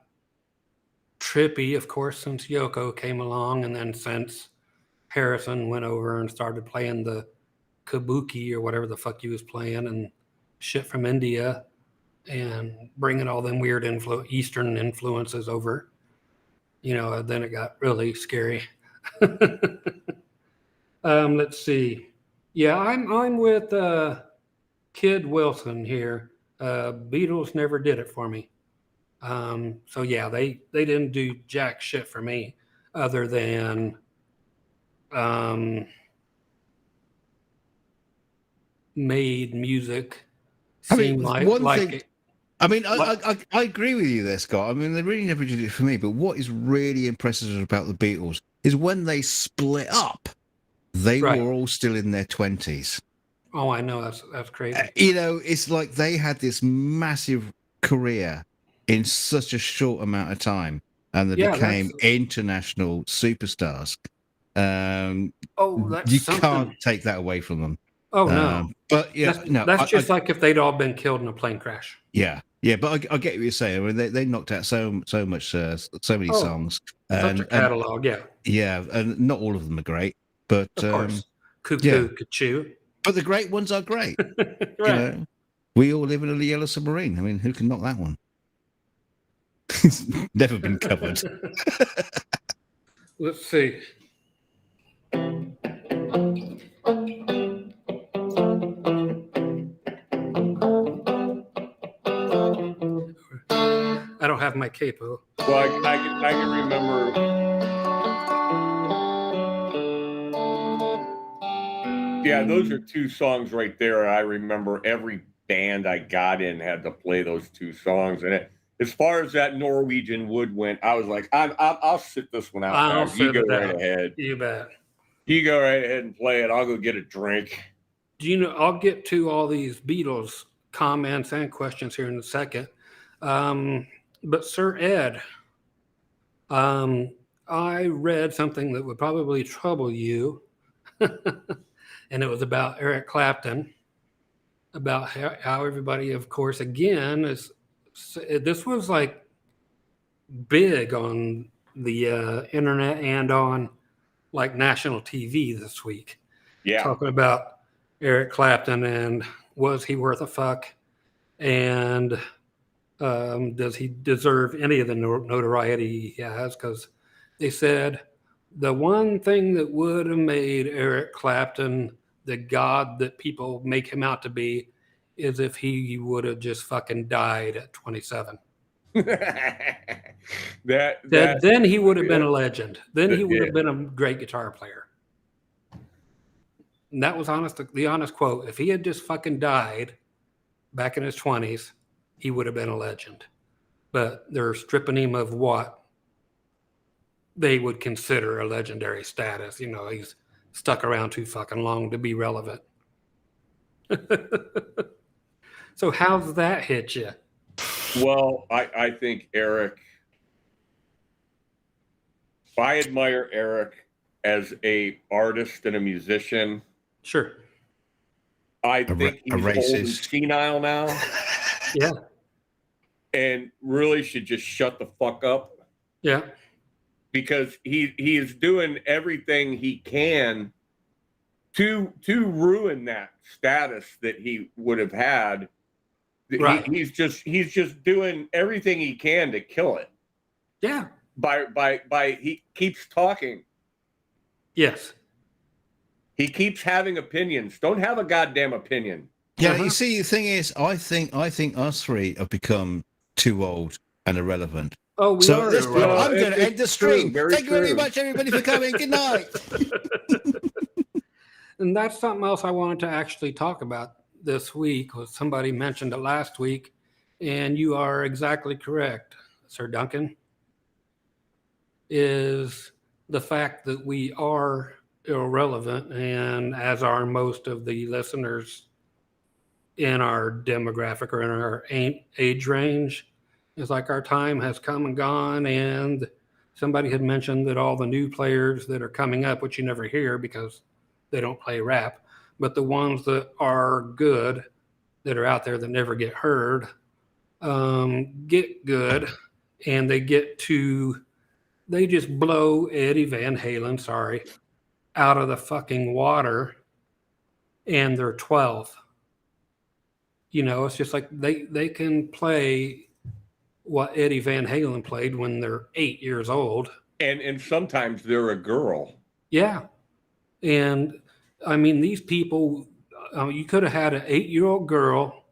trippy, of course, since Yoko came along, and then since Harrison went over and started playing the kabuki or whatever the fuck he was playing and shit from India and bringing all them weird Eastern influences over, you know, then it got really scary. Let's see. Yeah, I'm with Kid Wilson here. Beatles never did it for me. So yeah, they didn't do jack shit for me other than made music seem like it. I mean, I agree with you there, Scott. I mean, they really never did it for me. But what is really impressive about the Beatles is when they split up, they Right. were all still in their 20s. Oh, I know, that's crazy. You know, it's like they had this massive career in such a short amount of time, and they Yeah, became that's- international superstars. Oh, that's You something. can't take that away from them. Oh no, But yeah, that's, no, that's just like if they'd all been killed in a plane crash. yeah, Yeah, but I get what you're saying. I mean, they knocked out so much, so many Oh, songs, such a and catalog, yeah, yeah, and not all of them are great, but of course. yeah, Cuckoo, Cuckoo. but the great ones are great. You Right. know, we all live in a yellow submarine. I mean, who can knock that one? It's never been covered. Let's see. I don't have my capo. Well, I can remember. Yeah, those are two songs right there. I remember every band I got in had to play those two songs. And as far as that Norwegian Wood went, I was like, I'll sit this one out, I'll guys. You sit go it right out. ahead. You bet. You go right ahead and play it. I'll go get a drink. Do you know? I'll get to all these Beatles comments and questions here in a second. But Sir Ed, I read something that would probably trouble you, and it was about Eric Clapton, about how everybody, of course, again is. This was like big on the internet and on like national TV this week. Yeah. Talking about Eric Clapton and was he worth a fuck, and does he deserve any of the notoriety he has? Because they said the one thing that would have made Eric Clapton the god that people make him out to be is if he would have just fucking died at 27. Then he would have been a legend. Then he would have been a great guitar player. And that was the honest quote. If he had just fucking died back in his 20s, he would have been a legend. But they're stripping him of what they would consider a legendary status. You know, he's stuck around too fucking long to be relevant. So how's that hit you? Well, I think Eric, I admire Eric as a artist and a musician. Sure. I think he's old and senile now. Yeah. And really should just shut the fuck up. Yeah. Because he is doing everything he can to ruin that status that he would have had. Right. He's just doing everything he can to kill it. Yeah. By he keeps talking. Yes. He keeps having opinions. Don't have a goddamn opinion. Yeah, you see, the thing is, I think us three have become too old and irrelevant. Oh, we are. I'm going to end the stream. Thank you very much, everybody, for coming. Good night. And that's something else I wanted to actually talk about this week. Was somebody mentioned it last week, and you are exactly correct, Sir Duncan. Is the fact that we are irrelevant, and as are most of the listeners in our demographic or in our age range. It's like our time has come and gone, and somebody had mentioned that all the new players that are coming up, which you never hear because they don't play rap, but the ones that are good, that are out there that never get heard, get good, and they just blow Eddie Van Halen, out of the fucking water, and they're 12. You know, it's just like they can play what Eddie Van Halen played when they're 8 years old. And sometimes they're a girl. Yeah. And I mean, these people, you could have had an 8-year-old girl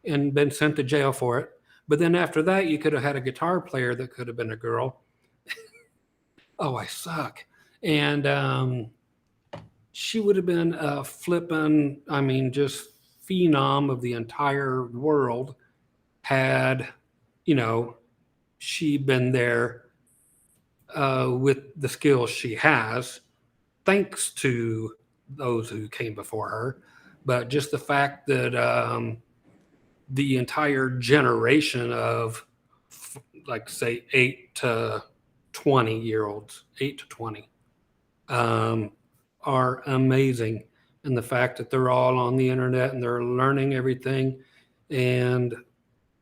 and been sent to jail for it. But then after that, you could have had a guitar player that could have been a girl. Oh, I suck. And she would have been a flippin', just phenom of the entire world had, she been there with the skills she has, thanks to those who came before her. But just the fact that the entire generation of, like, say, 8 to 20-year-olds, 8 to 20, are amazing. And the fact that they're all on the internet and they're learning everything. And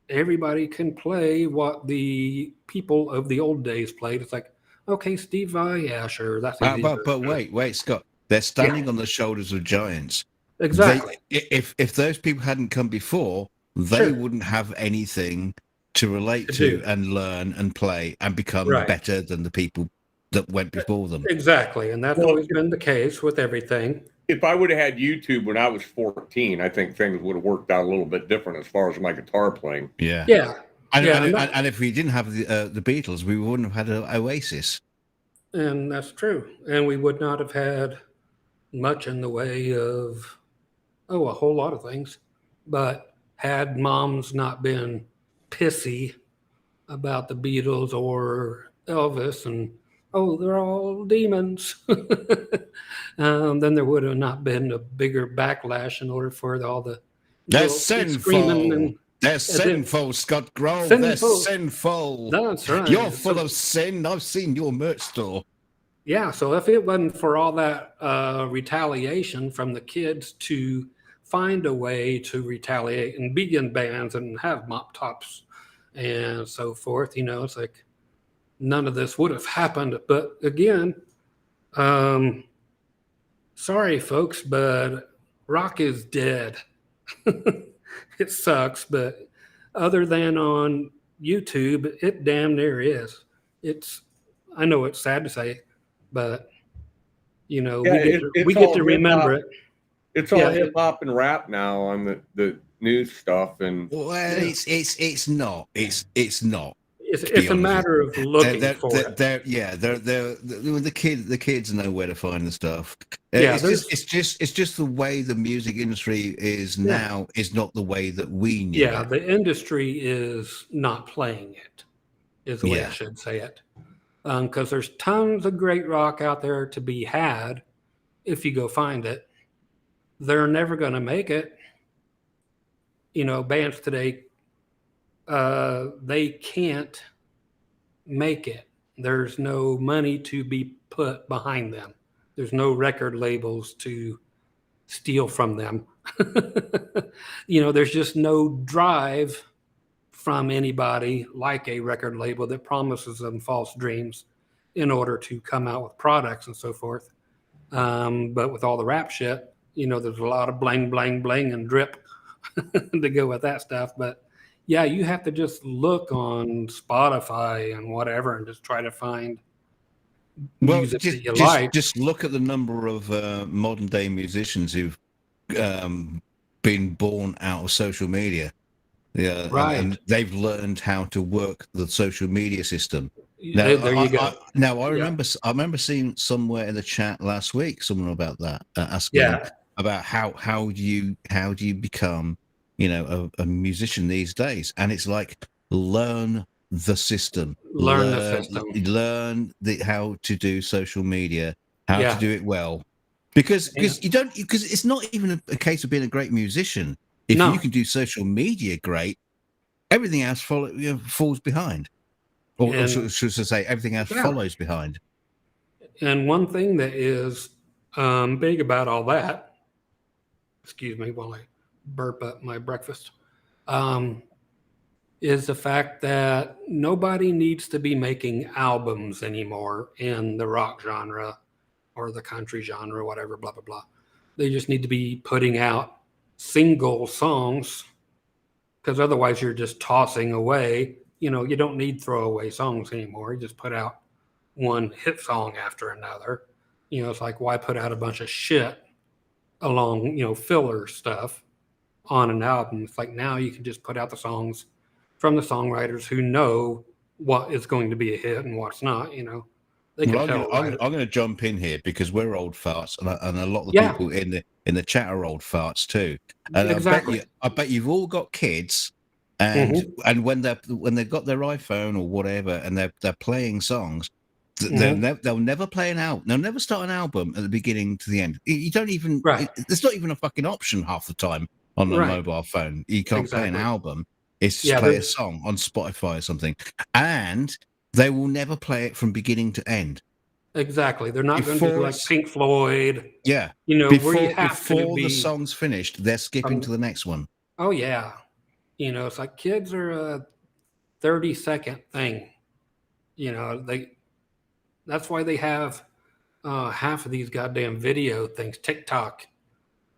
everybody can play what the people of the old days played. It's like, okay, Steve Vai, yeah, sure, that's easy. But wait, Scott. They're standing on the shoulders of giants. Exactly. If those people hadn't come before, they wouldn't have anything to relate to and learn and play and become better than the people that went before them. Exactly, and that's always been the case with everything. If I would have had YouTube when I was 14, I think things would have worked out a little bit different as far as my guitar playing. Yeah. And if we didn't have the Beatles, we wouldn't have had an Oasis. And that's true. And we would not have had much in the way of, a whole lot of things. But had moms not been pissy about the Beatles or Elvis and, they're all demons, then there would have not been a bigger backlash in order for all the they're sinful. They're sinful, Scott Grove. They're sinful. That's right. You're full of sin. I've seen your merch store. Yeah, so if it wasn't for all that retaliation from the kids to find a way to retaliate and be in bands and have mop tops and so forth, it's like none of this would have happened. But again, sorry, folks, but rock is dead. It sucks, but other than on YouTube, it damn near is. I know it's sad to say, but we get to remember it. It's all hip hop and rap now on the new stuff, and it's not. It's not. It's a matter of looking for it. The kids know where to find the stuff. It's just the way the music industry is now is not the way that we knew. Yeah, the industry is not playing it, is the way I should say it. Because there's tons of great rock out there to be had if you go find it. They're never going to make it. Bands today, they can't make it. There's no money to be put behind them. There's no record labels to steal from them. There's just no drive from anybody like a record label that promises them false dreams in order to come out with products and so forth. But with all the rap shit, there's a lot of bling, bling, bling and drip to go with that stuff. But yeah, you have to just look on Spotify and whatever and just try to find music that you like. Just look at the number of modern day musicians who've been born out of social media. Yeah, right. And they've learned how to work the social media system. Now, there you go. I remember seeing somewhere in the chat last week someone about that asking about how do you become a musician these days, and it's like learn the system, learn how to do social media, how to do it well, because it's not even a case of being a great musician. If you can do social media great, everything else falls behind. Or should I say, everything else follows behind. And one thing that is big about all that, excuse me while I burp up my breakfast, is the fact that nobody needs to be making albums anymore in the rock genre or the country genre, whatever, blah, blah, blah. They just need to be putting out single songs, because otherwise you're just tossing away. You don't need throwaway songs anymore. You just put out one hit song after another. It's like, why put out a bunch of shit along, filler stuff on an album? It's like, now you can just put out the songs from the songwriters who know what is going to be a hit and what's not. They can tell. I'm going to jump in here because we're old farts, and a lot of the people in the chat are old farts too. And exactly. I bet you've all got kids, and when they've got their iPhone or whatever, and they're playing songs, they'll never play an album. They'll never start an album at the beginning to the end. You don't even. There's not even a fucking option half the time on a mobile phone. You can't play an album. It's just play a song on Spotify or something, and they will never play it from beginning to end. Exactly. They're not going to do like Pink Floyd. Yeah. Before the song's finished, they're skipping to the next one. Oh, yeah. You know, it's like kids are a 30-second thing. You know, that's why they have half of these goddamn video things, TikTok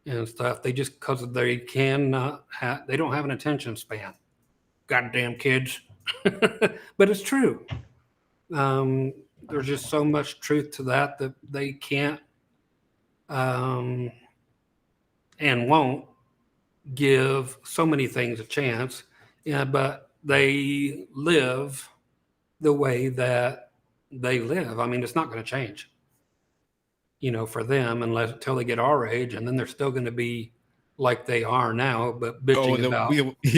and stuff. They just because they cannot they don't have an attention span. Goddamn kids. But it's true. There's just so much truth to that they can't and won't give so many things a chance. Yeah, but they live the way that they live. I mean, it's not going to change, you know, for them until they get our age, and then they're still going to be like they are now, but bitching about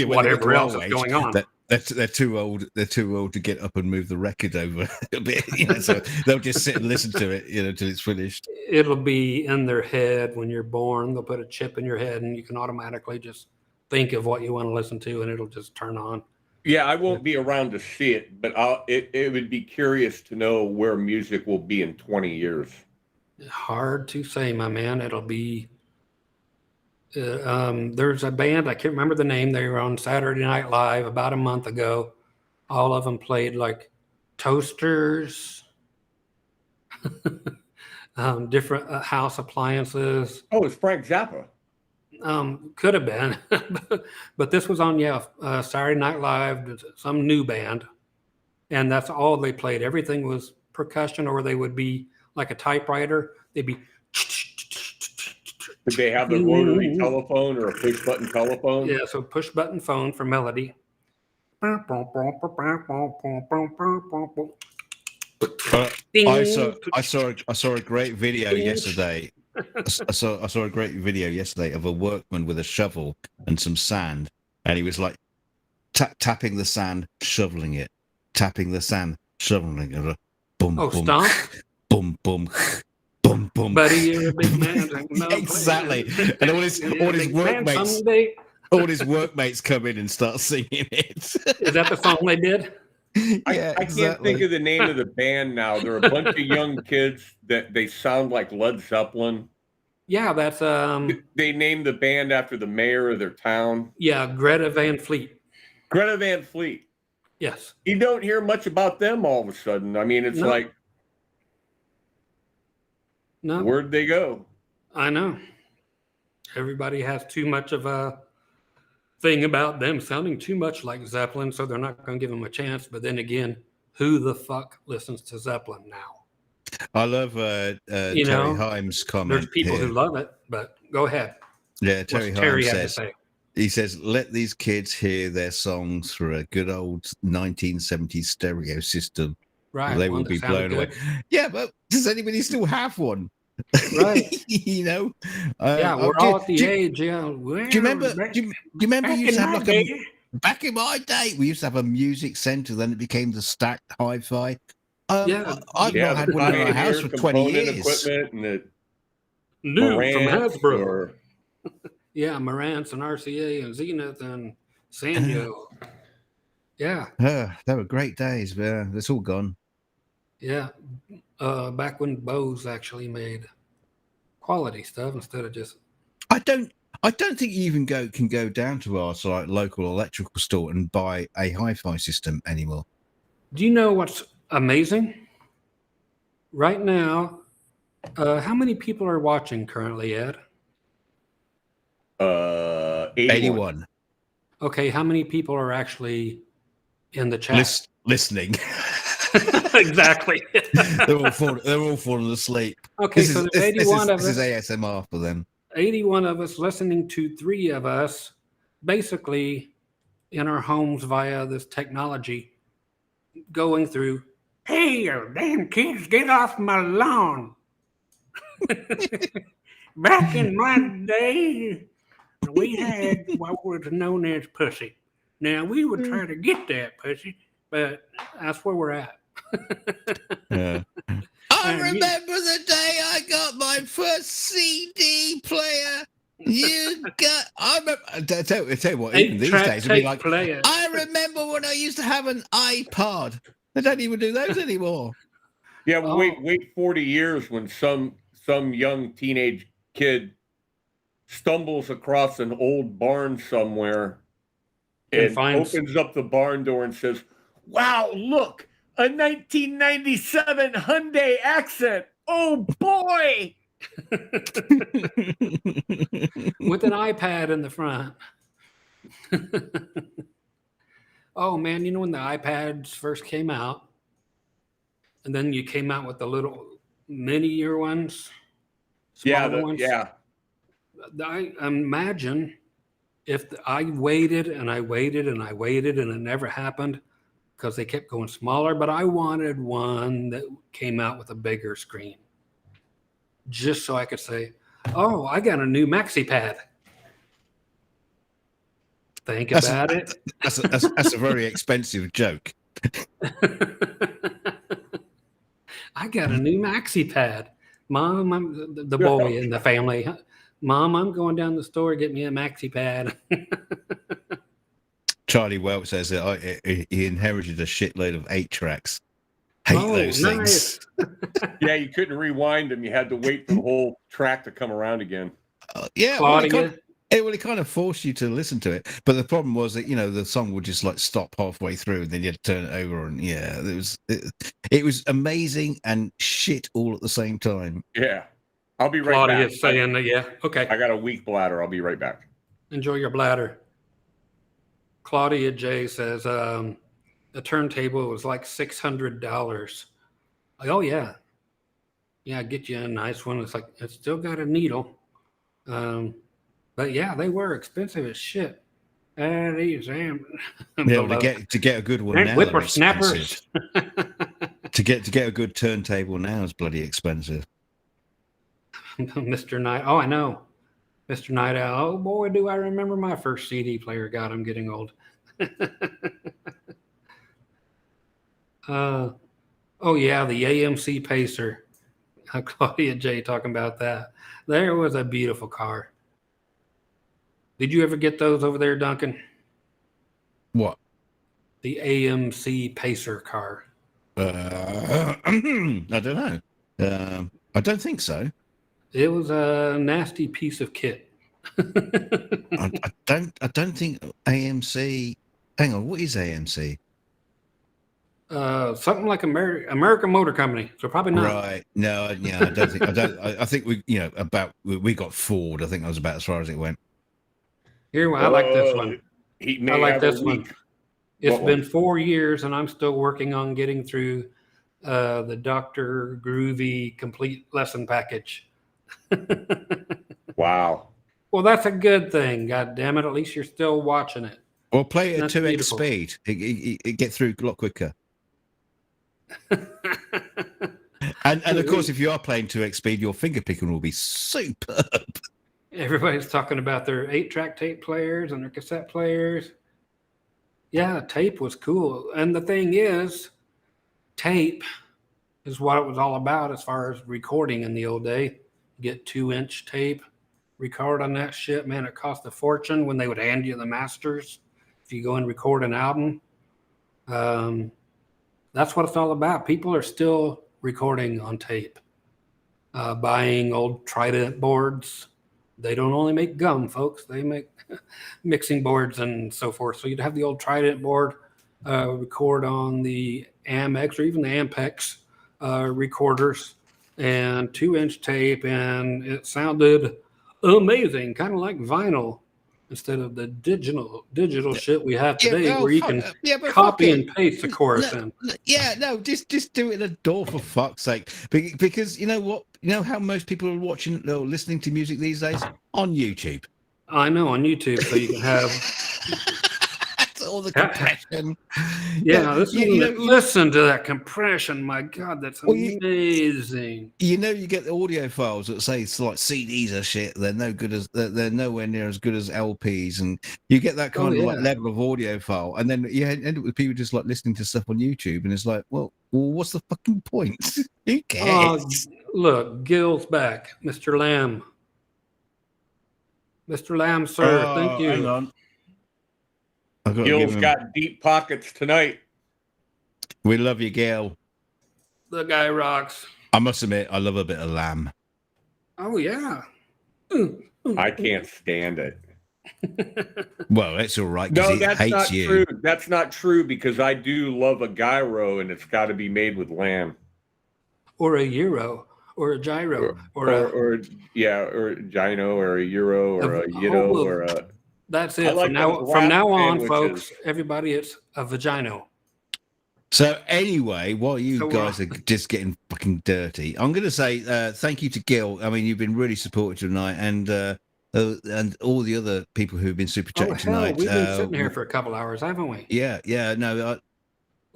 whatever else is going on. They're too old. They're too old to get up and move the record over a bit. You know, so they'll just sit and listen to it, you know, till it's finished. It'll be in their head when you're born. They'll put a chip in your head, and you can automatically just think of what you want to listen to, and it'll just turn on. Yeah, I won't be around to see it, but it would be curious to know where music will be in 20 years. Hard to say, my man. It'll be. There's a band, I can't remember the name. They were on Saturday Night Live about a month ago. All of them played like toasters, different house appliances. Oh, it's Frank Zappa. Could have been, but this was on Saturday Night Live, some new band, and that's all they played. Everything was percussion, or they would be like a typewriter. They'd be. Did they have the rotary telephone or a push button telephone? Yeah, so push button phone for melody. I saw a great video yesterday. I saw a great video yesterday of a workman with a shovel and some sand, and he was like tapping the sand, shoveling it, tapping the sand, shoveling it. Boom, boom, stomp. Boom, boom. Boom, boom. Buddy, you're a big man. Exactly. And all his workmates come in and start singing it. Is that the song they did? I can't think of the name of the band now. There are a bunch of young kids that they sound like Led Zeppelin. Yeah, that's They named the band after the mayor of their town. Yeah, Greta Van Fleet. Greta Van Fleet. Yes. You don't hear much about them all of a sudden. I mean, it's like, no. Where'd they go? I know. Everybody has too much of a thing about them sounding too much like Zeppelin, so they're not going to give them a chance. But then again, who the fuck listens to Zeppelin now? I love Terry Himes' comment. There's people who love it, but go ahead. Yeah, Terry Himes says, he says, let these kids hear their songs through a good old 1970s stereo system. Right. They will be blown away. Yeah, but does anybody still have one? Right. You know? We're all at the age. Yeah. Do you remember? Do you remember? We used to have back in my day, we used to have a music center. Then it became the stacked hi-fi. I've not had one in our house for 20 years. Equipment and the new from Hasbro. Yeah, Marantz and RCA and Zenith and Sanyo. Yeah. They were great days, but it's all gone. Yeah. Back when Bose actually made quality stuff instead of just. I don't think you even can go down to our local electrical store and buy a hi-fi system anymore. Do you know what's amazing? Right now, how many people are watching currently, Ed? 81. Okay, how many people are actually in the chat? Listening. Exactly. They're all falling asleep. Okay, so there's 81 of us. This is ASMR for them. 81 of us listening to 3 of us, basically in our homes via this technology, going through, hey, you damn kids, get off my lawn. Back in my day, we had what was known as pussy. Now, we would try to get that pussy, but that's where we're at. Yeah. I remember the day I got my first CD player. I tell you what, even these days, it'd be like, I remember when I used to have an iPod. They don't even do those anymore. Yeah, well, wait 40 years when some young teenage kid stumbles across an old barn somewhere and finds- opens up the barn door and says, "Wow, look, a 1997 Hyundai Accent. Oh boy!" with an iPad in the front. Oh man, you know when the iPads first came out, and then you came out with the little mini-year ones, smaller ones. Yeah. I imagine if I waited and I waited and I waited and it never happened because they kept going smaller, but I wanted one that came out with a bigger screen, just so I could say, "Oh, I got a new maxi pad." Think about it. That's a very expensive joke. I got a new maxi pad. Mom, I'm the boy in the family. Mom, I'm going down the store to get me a maxi pad. Charlie Welch says that he inherited a shitload of 8-tracks. Hate those things. Yeah, you couldn't rewind them. You had to wait for the whole track to come around again. Yeah, Claudia. it kind of forced you to listen to it. But the problem was that, the song would just like stop halfway through and then you had to turn it over. And yeah, it was amazing and shit all at the same time. Yeah. I'll be right Claudia back. saying, yeah, okay. I got a weak bladder. I'll be right back. Enjoy your bladder. Claudia J says, a turntable was like $600. Like, oh yeah. Yeah, get you a nice one. It's like, it's still got a needle. But yeah, they were expensive as shit. These damn. Yeah, to get a good one now, whippersnappers. to get a good turntable now is bloody expensive. Mr. Night. Oh, I know. Mr. Night Owl. Oh boy, do I remember my first CD player. God, I'm getting old. Oh yeah, the AMC Pacer. Claudia J talking about that. There was a beautiful car. Did you ever get those over there, Duncan? What? The AMC Pacer car. I don't know. I don't think so. It was a nasty piece of kit. I don't think AMC. Hang on, what is AMC? Something like American Motor Company. So probably not. Right. No. Yeah. I don't think. I think we got Ford. I think that was about as far as it went. Here, I like this one. I like this one. It's been 4 years, and I'm still working on getting through the Dr. Groovy complete lesson package. Wow. Well, that's a good thing. God damn it! At least you're still watching it. Or play it at That's 2x beautiful. speed. It get through a lot quicker. And of course, if you are playing 2x speed, your finger picking will be superb. Everybody's talking about their 8-track tape players and their cassette players. Yeah, tape was cool. And the thing is, tape is what it was all about as far as recording in the old day. Get 2-inch tape, record on that shit. Man, it cost a fortune when they would hand you the masters if you go and record an album. That's what it's all about. People are still recording on tape, buying old Trident boards. They don't only make gum, folks. They make mixing boards and so forth. So you'd have the old Trident board, record on the Amex or even the Ampex recorders, and 2-inch tape, and it sounded amazing, kind of like vinyl instead of the digital shit we have today, where you can copy and paste the chorus in. Just do it in a DAW for fuck's sake. Because you know what? You know how most people are watching or listening to music these days? On YouTube. I know, on YouTube, so you can have all the compression. Yeah, listen to that compression. My God, that's amazing. You get the audio files that say it's like CDs are shit. They're no good as they're nowhere near as good as LPs, and you get that kind of like level of audio file, and then you end up with people just like listening to stuff on YouTube, and it's like, well, what's the fucking point? Who cares? Look, Gil's back, Mr. Lamb. Mr. Lamb, sir, thank you. Hang on. Gil's got deep pockets tonight. We love you, Gil. The guy rocks. I must admit, I love a bit of lamb. Oh, yeah. I can't stand it. Well, that's all right because No, he that's hates not you. true. That's not true because I do love a gyro, and it's got to be made with lamb. Or a gyro, or a gyro, or or gyno, or a euro, or a yiddo, whole or a. that's I it. like those From wrap now on, sandwiches. folks, everybody, it's a vagino. So anyway, while you So, guys are just getting fucking dirty, I'm going to say thank you to Gil. I mean, you've been really supportive tonight, and all the other people who've been super oh chatting hell, tonight. we've been sitting here for a couple hours, haven't we? Yeah, no.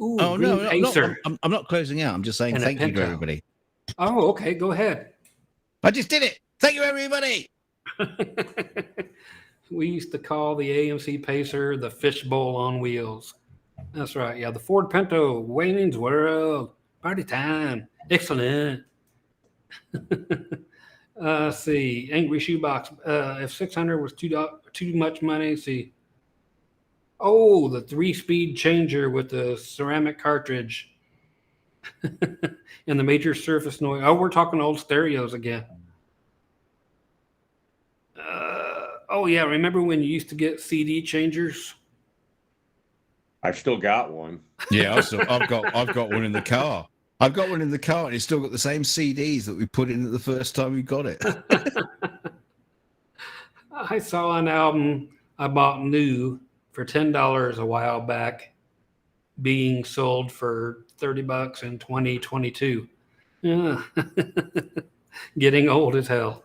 Ooh, Oh green no, pacer I'm not closing out. I'm just saying and a thank you to Pinto. everybody. Oh, okay, go ahead. I just did it. Thank you, everybody. We used to call the AMC Pacer the fishbowl on wheels. That's right. Yeah, the Ford Pinto, Wayne's World, party time, excellent. See, Angry Shoebox. If 600 was too much money, see. Oh, the 3-speed changer with the ceramic cartridge and the major surface noise. Oh, we're talking old stereos again. Oh yeah, remember when you used to get CD changers? I've still got one. Yeah, I've got one in the car. I've got one in the car, and it's still got the same CDs that we put in the first time we got it. I saw an album I bought new for $10 a while back, being sold for $30 in 2022. Yeah, getting old as hell.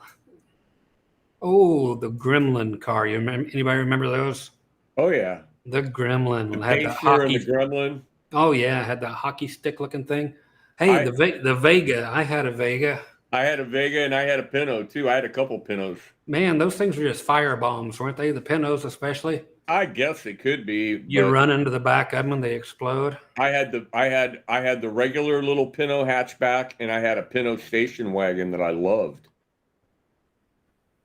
Oh, the Gremlin car. You remember? Anybody remember those? Oh yeah, The Gremlin the had the Pacer and hockey. the Gremlin. Oh yeah, had that hockey stick looking thing. Hey, the Vega. I had a Vega. I had a Vega and I had a Pinto too. I had a couple Pintos. Man, those things were just fire bombs, weren't they? The Pintos especially. I guess it could be. You run into the back of them and they explode. I had the regular little Pinto hatchback, and I had a Pinto station wagon that I loved.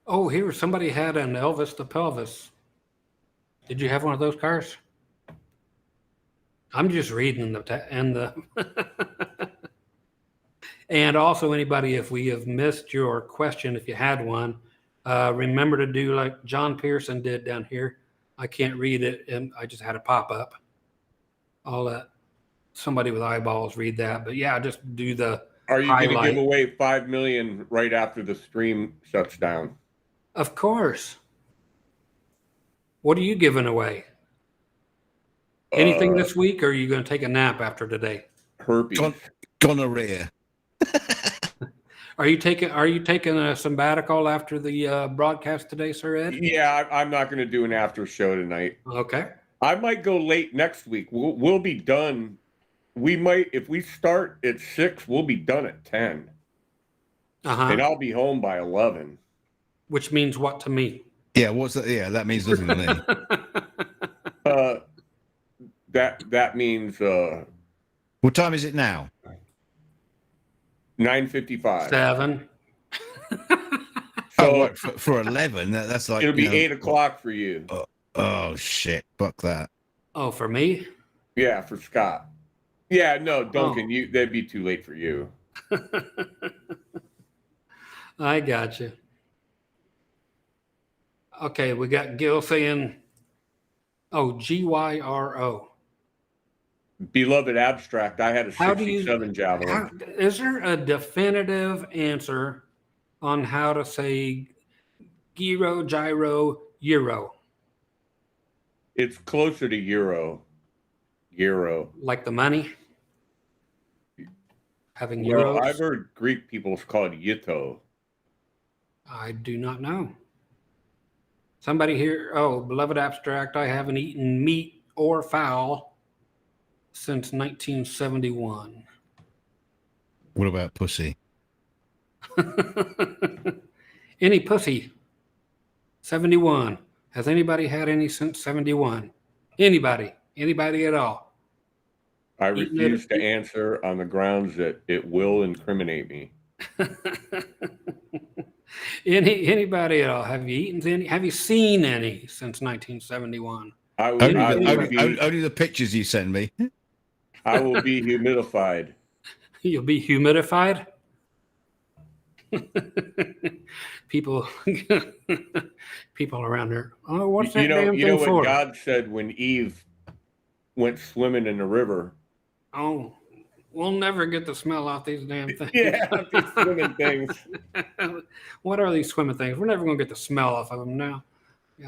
Oh, here somebody had an Elvis the Pelvis. Did you have one of those cars? I'm just reading the and also anybody, if we have missed your question, if you had one, remember to do like John Pearson did down here. I can't read it, and I just had a pop up. I'll let somebody with eyeballs read that, but yeah, just do the. Are you going to give away 5 million right after the stream shuts down? Of course. What are you giving away? Anything this week, or are you going to take a nap after today? Herpes. Gonorrhea. Are you taking a sabbatical after the broadcast today, Sir Ed? Yeah, I'm not going to do an after show tonight. Okay. I might go late next week. We'll be done. We might, if we start at 6, we'll be done at 10. And I'll be home by 11. Which means what to me? Yeah, what's that? Yeah, that means nothing to me. That means what time is it now? 9:55. 7. So for 11, that's like it'll be 8 o'clock for you. Oh shit! Fuck that. Oh, for me? Yeah, for Scott. Yeah, no, Duncan, that'd be too late for you. I got you. Okay, we got Gil saying, GYRO. Beloved Abstract. I had a 67 Javelin. Is there a definitive answer on how to say gyro, gyro, euro? It's closer to euro. Euro. Like the money? Having Well, euros? I've heard Greek people call it yito. I do not know. Somebody here, Beloved Abstract, I haven't eaten meat or fowl since 1971. What about pussy? Any pussy? 71. Has anybody had any since 71? Anybody at all? I refuse to answer on the grounds that it will incriminate me. Anybody at all? Have you eaten any? Have you seen any since 1971? Only the pictures you send me. I will be humidified. You'll be humidified? people people around there. Oh, what's that You know, damn you know thing what for? God said when Eve went swimming in the river. Oh, we'll never get the smell off these damn things. Yeah, these swimming things. What are these swimming things? We're never going to get the smell off of them now.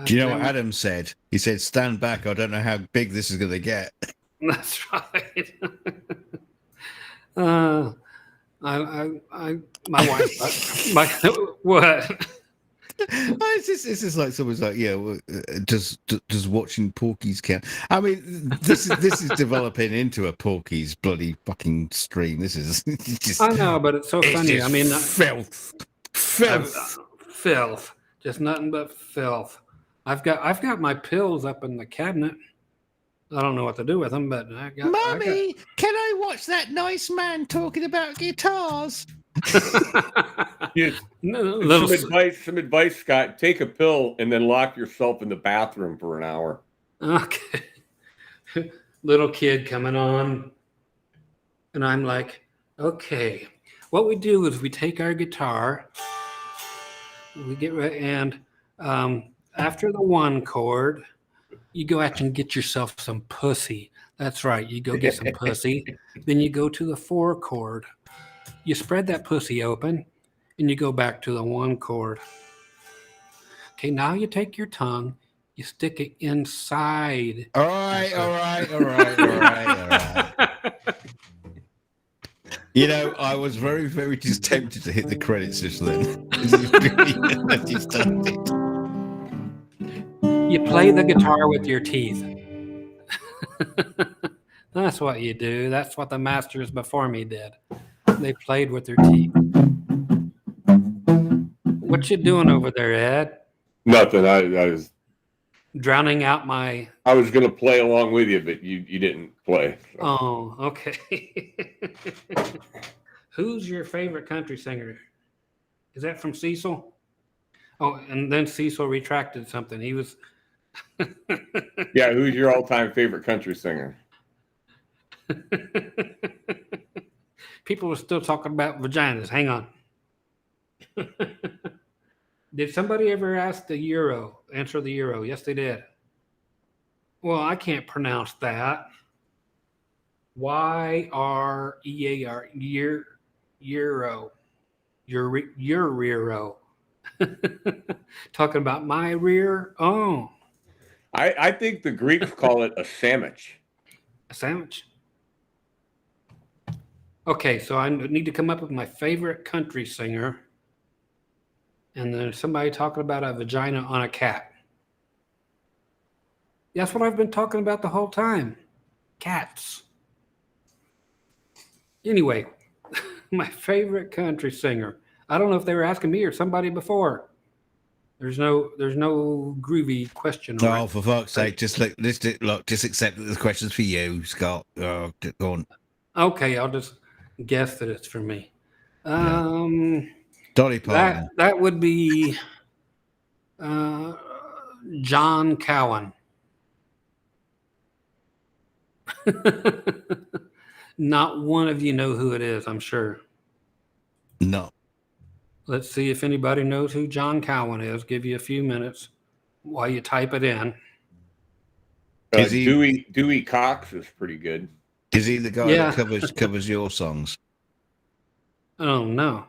Do you know what Goddamn it. Adam said? He said, "Stand back. I don't know how big this is going to get." That's right. My wife, what? It's just like someone's like, yeah, well, does watching Porky's count? I mean, this is developing into a Porky's bloody fucking stream. This is just. I know, but it's so It's funny. just I mean, filth. filth, just nothing but filth. I've got my pills up in the cabinet. I don't know what to do with them, but Mummy, can I watch that nice man talking about guitars? Yeah. Some advice, Scott. Take a pill and then lock yourself in the bathroom for an hour. Okay. Little kid coming on, and I'm like, okay. What we do is we take our guitar, we get ready, and after the one chord, you go out and get yourself some pussy. That's right. You go get some pussy. Then you go to the 4 chord. You spread that pussy open, and you go back to the 1 chord. Okay, now you take your tongue, you stick it inside. All right. You know, I was very, very just tempted to hit the credits just then. You started. You play the guitar with your teeth. That's what you do. That's what the masters before me did. They played with their teeth. What you doing over there, Ed? Nothing. I was Drowning out my... I was going to play along with you, but you didn't play. So. Oh, okay. Who's your favorite country singer? Is that from Cecil? Oh, and then Cecil retracted something. He was... Yeah, who's your all-time favorite country singer? People are still talking about vaginas. Hang on. Did somebody ever ask the Euro? Answer the Euro. Yes, they did. Well, I can't pronounce that. Y-R-E-A-R. Euro. Euro. Talking about my rear. Oh. I think the Greeks call it a sandwich. A sandwich? Okay, so I need to come up with my favorite country singer. And then somebody talking about a vagina on a cat. That's what I've been talking about the whole time. Cats. Anyway, my favorite country singer. I don't know if they were asking me or somebody before. There's no groovy question. Oh, for fuck's sake! Just accept that the question's for you, Scott. Oh, go on. Okay, I'll just guess that it's for me. Dolly Parton. That would be John Cowan. Not one of you know who it is, I'm sure. No. Let's see if anybody knows who John Cowan is. Give you a few minutes while you type it in. Dewey Cox is pretty good. Is he the guy that covers your songs? Oh, no.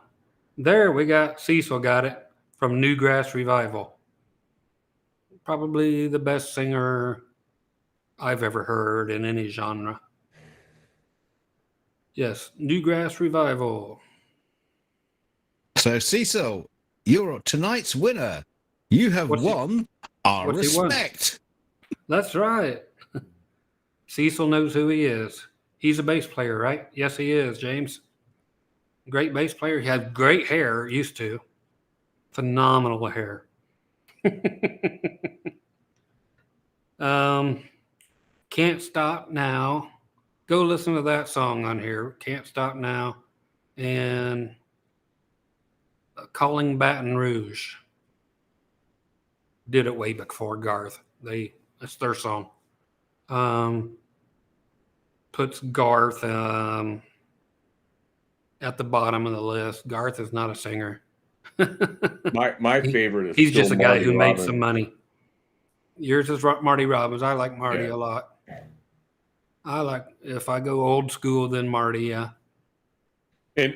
There, we got Cecil got it from Newgrass Revival. Probably the best singer I've ever heard in any genre. Yes, Newgrass Revival. So, Cecil, you're tonight's winner. You have won our respect. That's right. Cecil knows who he is. He's a bass player, right? Yes, he is, James. Great bass player. He had great hair, used to. Phenomenal hair. Can't Stop Now. Go listen to that song on here. Can't Stop Now. And Calling Baton Rouge. Did it way before Garth. That's their song. Puts Garth at the bottom of the list. Garth is not a singer. My favorite is He's still just a guy Marty who made Robbins. some money. Yours is Marty Robbins. I like Marty Yeah. a lot. If I go old school, then Marty, yeah.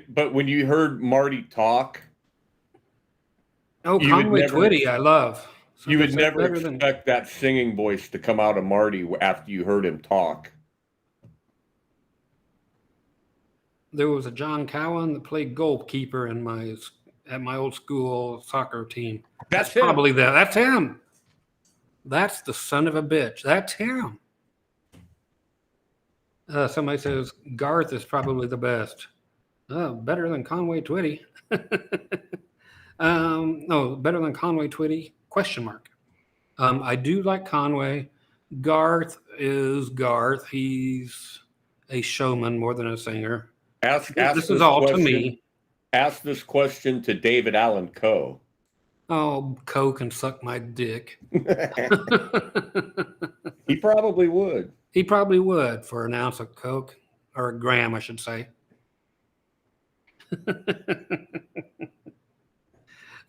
But when you heard Marty talk, Oh, You would Conway never Twitty, I love. Some you people would say never better than expect that singing voice to come out of Marty after you heard him talk. there was a John Cowan that played goalkeeper in at my old school soccer team. That's him. Probably that. That's him. That's the son of a bitch. That's him. Somebody says Garth is probably the best. Oh, better than Conway Twitty. No, better than Conway Twitty? Question mark. I do like Conway. Garth is Garth. He's a showman more than a singer. Ask This is all question, to me. Ask this question to David Allen Coe. Oh, Coe can suck my dick. He probably would. He probably would for an ounce of Coke, or a gram, I should say.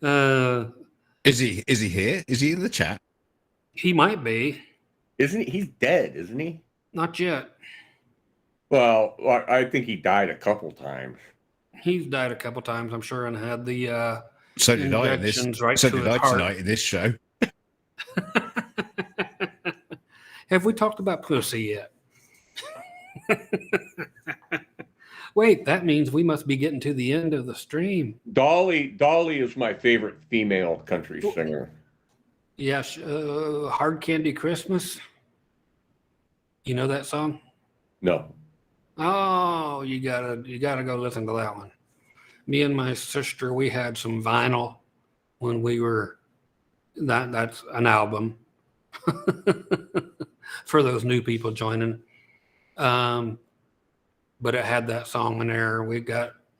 Is he here? Is he in the chat? He might be. Isn't he? He's dead, isn't he? Not yet. Well, I think he died a couple times. He's died a couple times, I'm sure, and had the So did I in this. injections right So to did his I heart. tonight in this show. Have we talked about pussy yet? Wait, that means we must be getting to the end of the stream. Dolly is my favorite female country singer. Yes, Hard Candy Christmas. You know that song? No. Oh, you gotta go listen to that one. Me and my sister, we had some vinyl when we were that's an album for those new people joining. But it had that song in there.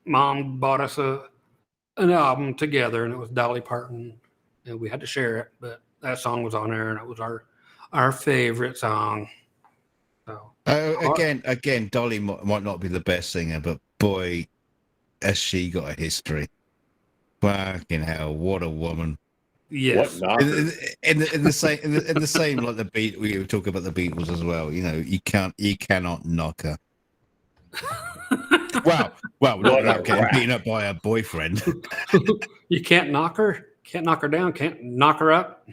Mom bought us an album together, and it was Dolly Parton, and we had to share it. But that song was on there, and it was our favorite song. So Again, Dolly might not be the best singer, but boy, has she got a history. Fucking hell, what a woman! yes, What knocker? In the same like the beat we were talking about the Beatles as well. You know, you cannot knock her. Well, not without getting beaten up by her boyfriend. you can't knock her down, can't knock her up.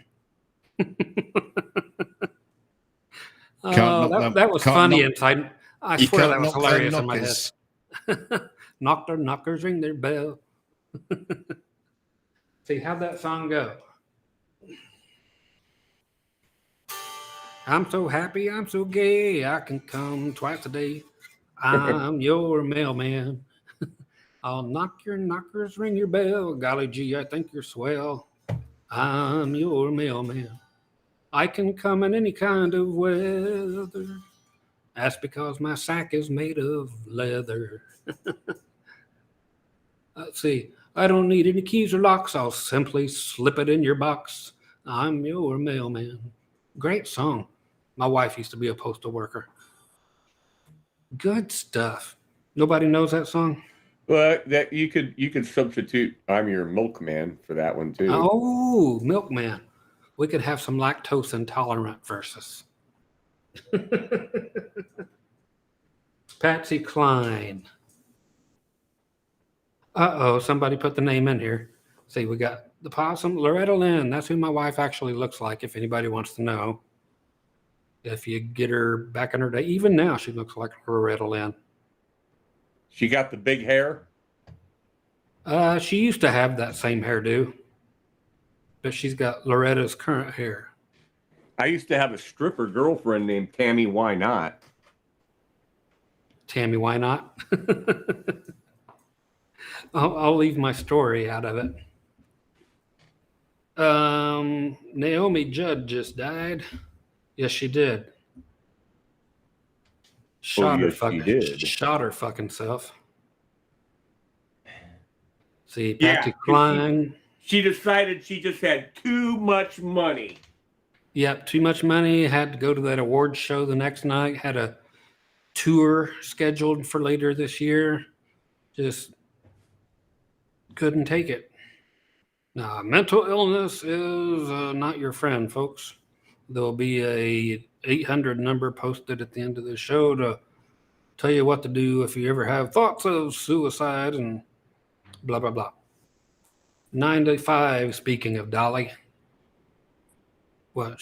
That was funny inside. I swear that was hilarious in my head. Knockers ring their bell. See, how'd that song go? I'm so happy, I'm so gay, I can come twice a day. I'm your mailman. I'll knock your knockers, ring your bell. Golly gee, I think you're swell. I'm your mailman. I can come in any kind of weather. That's because my sack is made of leather. Let's see. I don't need any keys or locks. I'll simply slip it in your box. I'm your mailman. Great song. My wife used to be a postal worker. Good stuff. Nobody knows that song? Well, that you could substitute "I'm Your Milkman" for that one too. Oh, Milkman. We could have some lactose intolerant verses. Patsy Cline. Somebody put the name in here. See, we got the possum, Loretta Lynn. That's who my wife actually looks like, if anybody wants to know. If you get her back in her day, even now, she looks like Loretta Lynn. She got the big hair. She used to have that same hairdo, but she's got Loretta's current hair. I used to have a stripper girlfriend named Tammy Why Not. Tammy, why not? I'll leave my story out of it. Naomi Judd just died. Yes, she did. Shot her fucking self. See, Patsy Cline. She decided she just had too much money. Yep, too much money. Had to go to that awards show the next night. Had a tour scheduled for later this year. Just couldn't take it. Now, mental illness is not your friend, folks. There'll be a 800 number posted at the end of the show to tell you what to do if you ever have thoughts of suicide and blah, blah, blah. 9 to 5, speaking of Dolly. Well,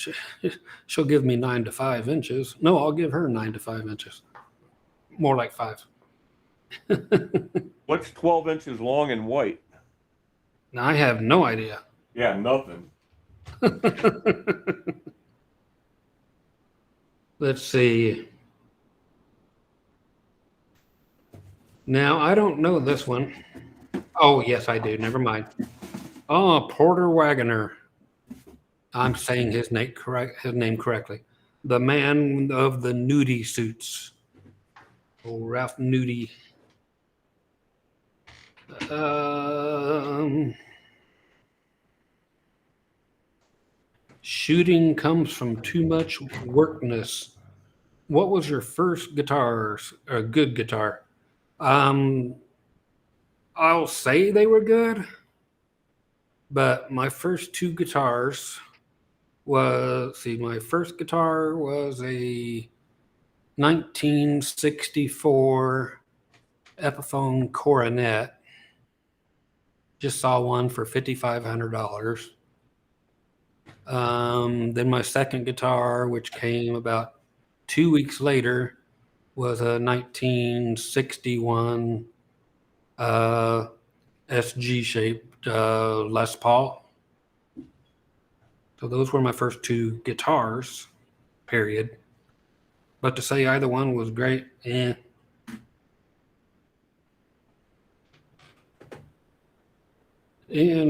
she'll give me 9 to 5 inches. No, I'll give her 9 to 5 inches. More like 5. What's 12 inches long and white? Now, I have no idea. Yeah, nothing. Let's see. Now, I don't know this one. Oh, yes, I do. Never mind. Oh, Porter Wagoner. I'm saying his name correctly. The man of the nudie suits. Oh, Ralph Nudie. Shooting comes from too much workness. What was your first guitar, or good guitar? I'll say they were good, but my first 2 guitars my first guitar was a 1964 Epiphone Coronet. Just saw one for $5,500. Then my second guitar, which came about 2 weeks later, was a 1961 SG-shaped Les Paul. So those were my first 2 guitars, period. But to say either one was great, And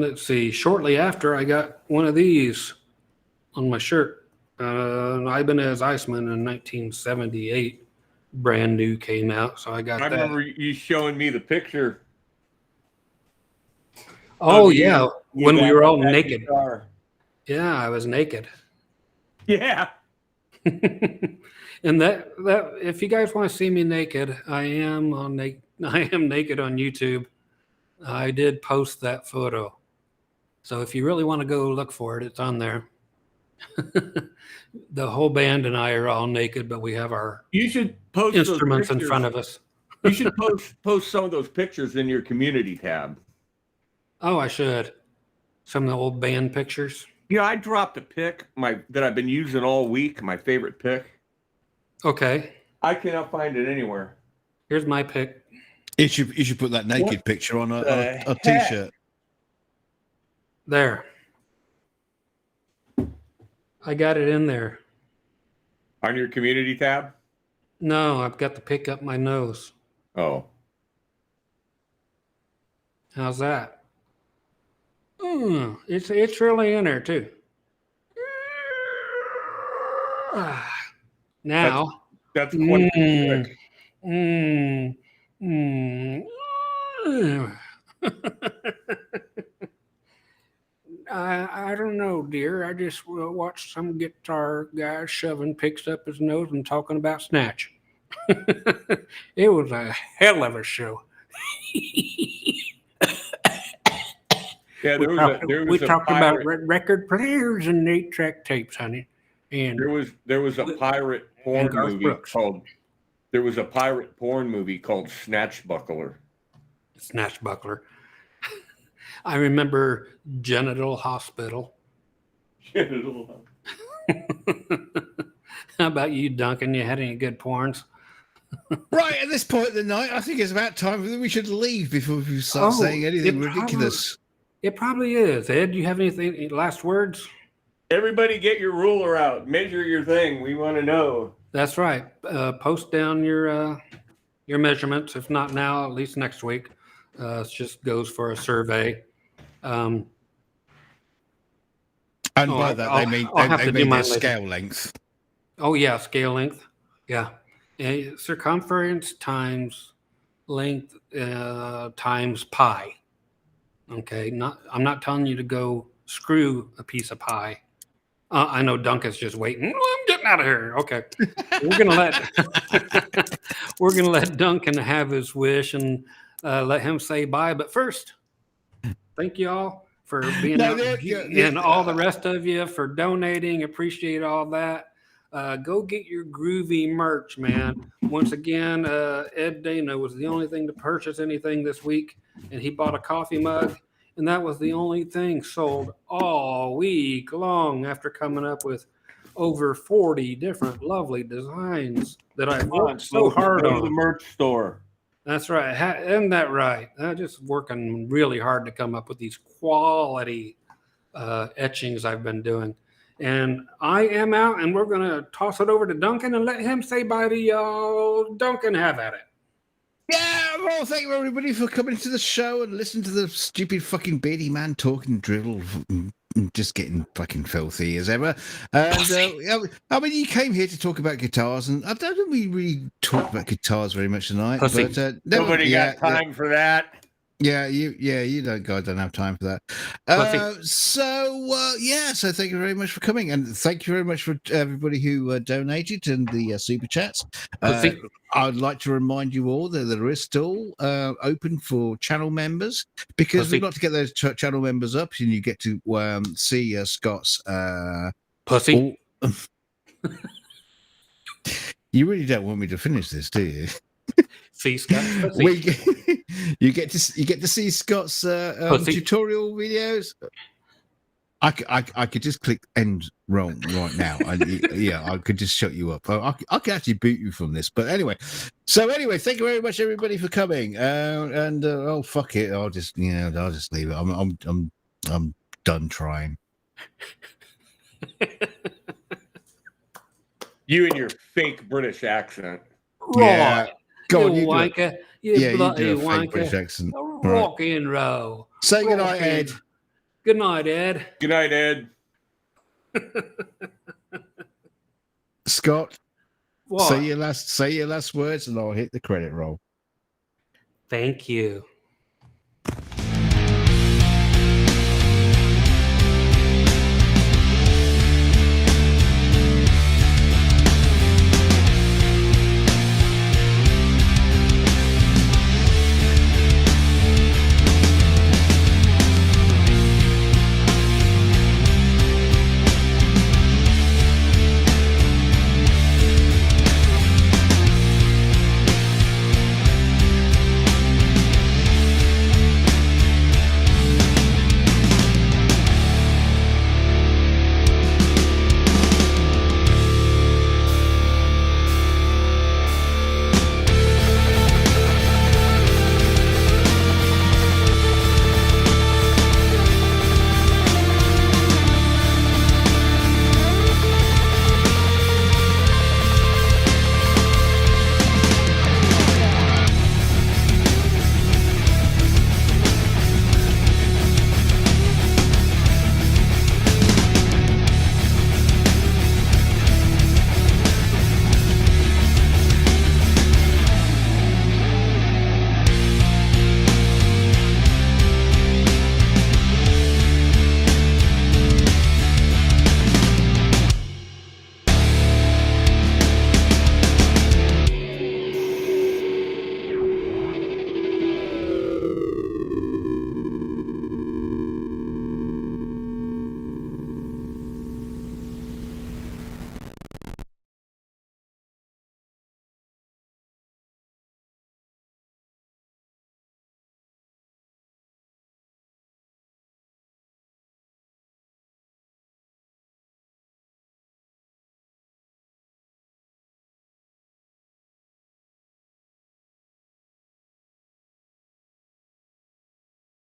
let's see, shortly after I got one of these on my shirt. Ibanez Iceman in 1978, brand new, came out, so I got I that. remember you showing me the picture. Oh, of you yeah, with when we that- were all that naked. guitar. Yeah, I was naked. Yeah. And that if you guys want to see me naked, I am naked on YouTube. I did post that photo. So if you really want to go look for it, it's on there. The whole band and I are all naked, but we have our You should post instruments those in pictures. front of us. You should post some of those pictures in your community tab. Oh, I should. Some of the old band pictures. Yeah, I dropped a pic that I've been using all week, my favorite pic. Okay. I cannot find it anywhere. Here's my pick. You should put that naked picture on a heck? t-shirt. There. I got it in there. On your community tab? No, I've got the pick up my nose. Oh. How's that? It's really in there too. Now. That's quite quick. I don't know, dear. I just watched some guitar guy shoving picks up his nose and talking about Snatch. It was a hell of a show. Yeah, We there was a talked pirate. about record players and 8-track tapes, honey. And There was a pirate porn Garth movie Brooks. called Snatchbuckler. Snatchbuckler. I remember Genital Hospital. Genital. How about you, Duncan? You had any good porns? Right, at this point of the night, I think it's about time that we should leave before we start saying anything ridiculous. It probably is. Ed, do you have any last words? Everybody get your ruler out. Measure your thing. We want to know. That's right. Post down your measurements. If not now, at least next week. It just goes for a survey. And by that, they mean their scale length. Oh, yeah, scale length. Yeah. Circumference times length times pi. Okay. I'm not telling you to go screw a piece of pie. I know Duncan's just waiting. I'm getting out of here. Okay. We're gonna let Duncan have his wish and let him say bye. But first, thank you all for being No, out, and all the rest of you for donating. Appreciate all that. Go get your groovy merch, man. Once again, Ed Dana was the only thing to purchase anything this week, and he bought a coffee mug, and that was the only thing sold all week long after coming up with over 40 different lovely designs that I've worked so hard Go on. to the merch store. That's right. Isn't that right? I'm just working really hard to come up with these quality etchings I've been doing. And I am out, and we're going to toss it over to Duncan and let him say bye to y'all. Duncan, have at it. Yeah, well, thank you everybody for coming to the show and listening to the stupid fucking beardy man talking drivel, just getting fucking filthy as ever. And I mean, you came here to talk about guitars, and I don't think we really talked about guitars very much tonight. Pussy. But Nobody got time for that. Yeah, you don't have time for that. So thank you very much for coming, and thank you very much for everybody who donated and the super chats. I'd like to remind you all that there is still open for channel members, because we'd like to get those channel members up, and you get to see Scott's pussy. You really don't want me to finish this, do you? See Scott's pussy. You get to see Scott's tutorial videos. I could just click end wrong right now. I could just shut you up. I could actually boot you from this. But anyway, thank you very much, everybody, for coming. Oh fuck it, I'll just leave it. I'm done trying. You and your fake British accent. Yeah. Go on, you you wanker. You bloody wanker. Rock and roll. Say goodnight, Ed. Good night, Ed. Good night, Ed. Scott, what? say your last words, and I'll hit the credit roll. Thank you.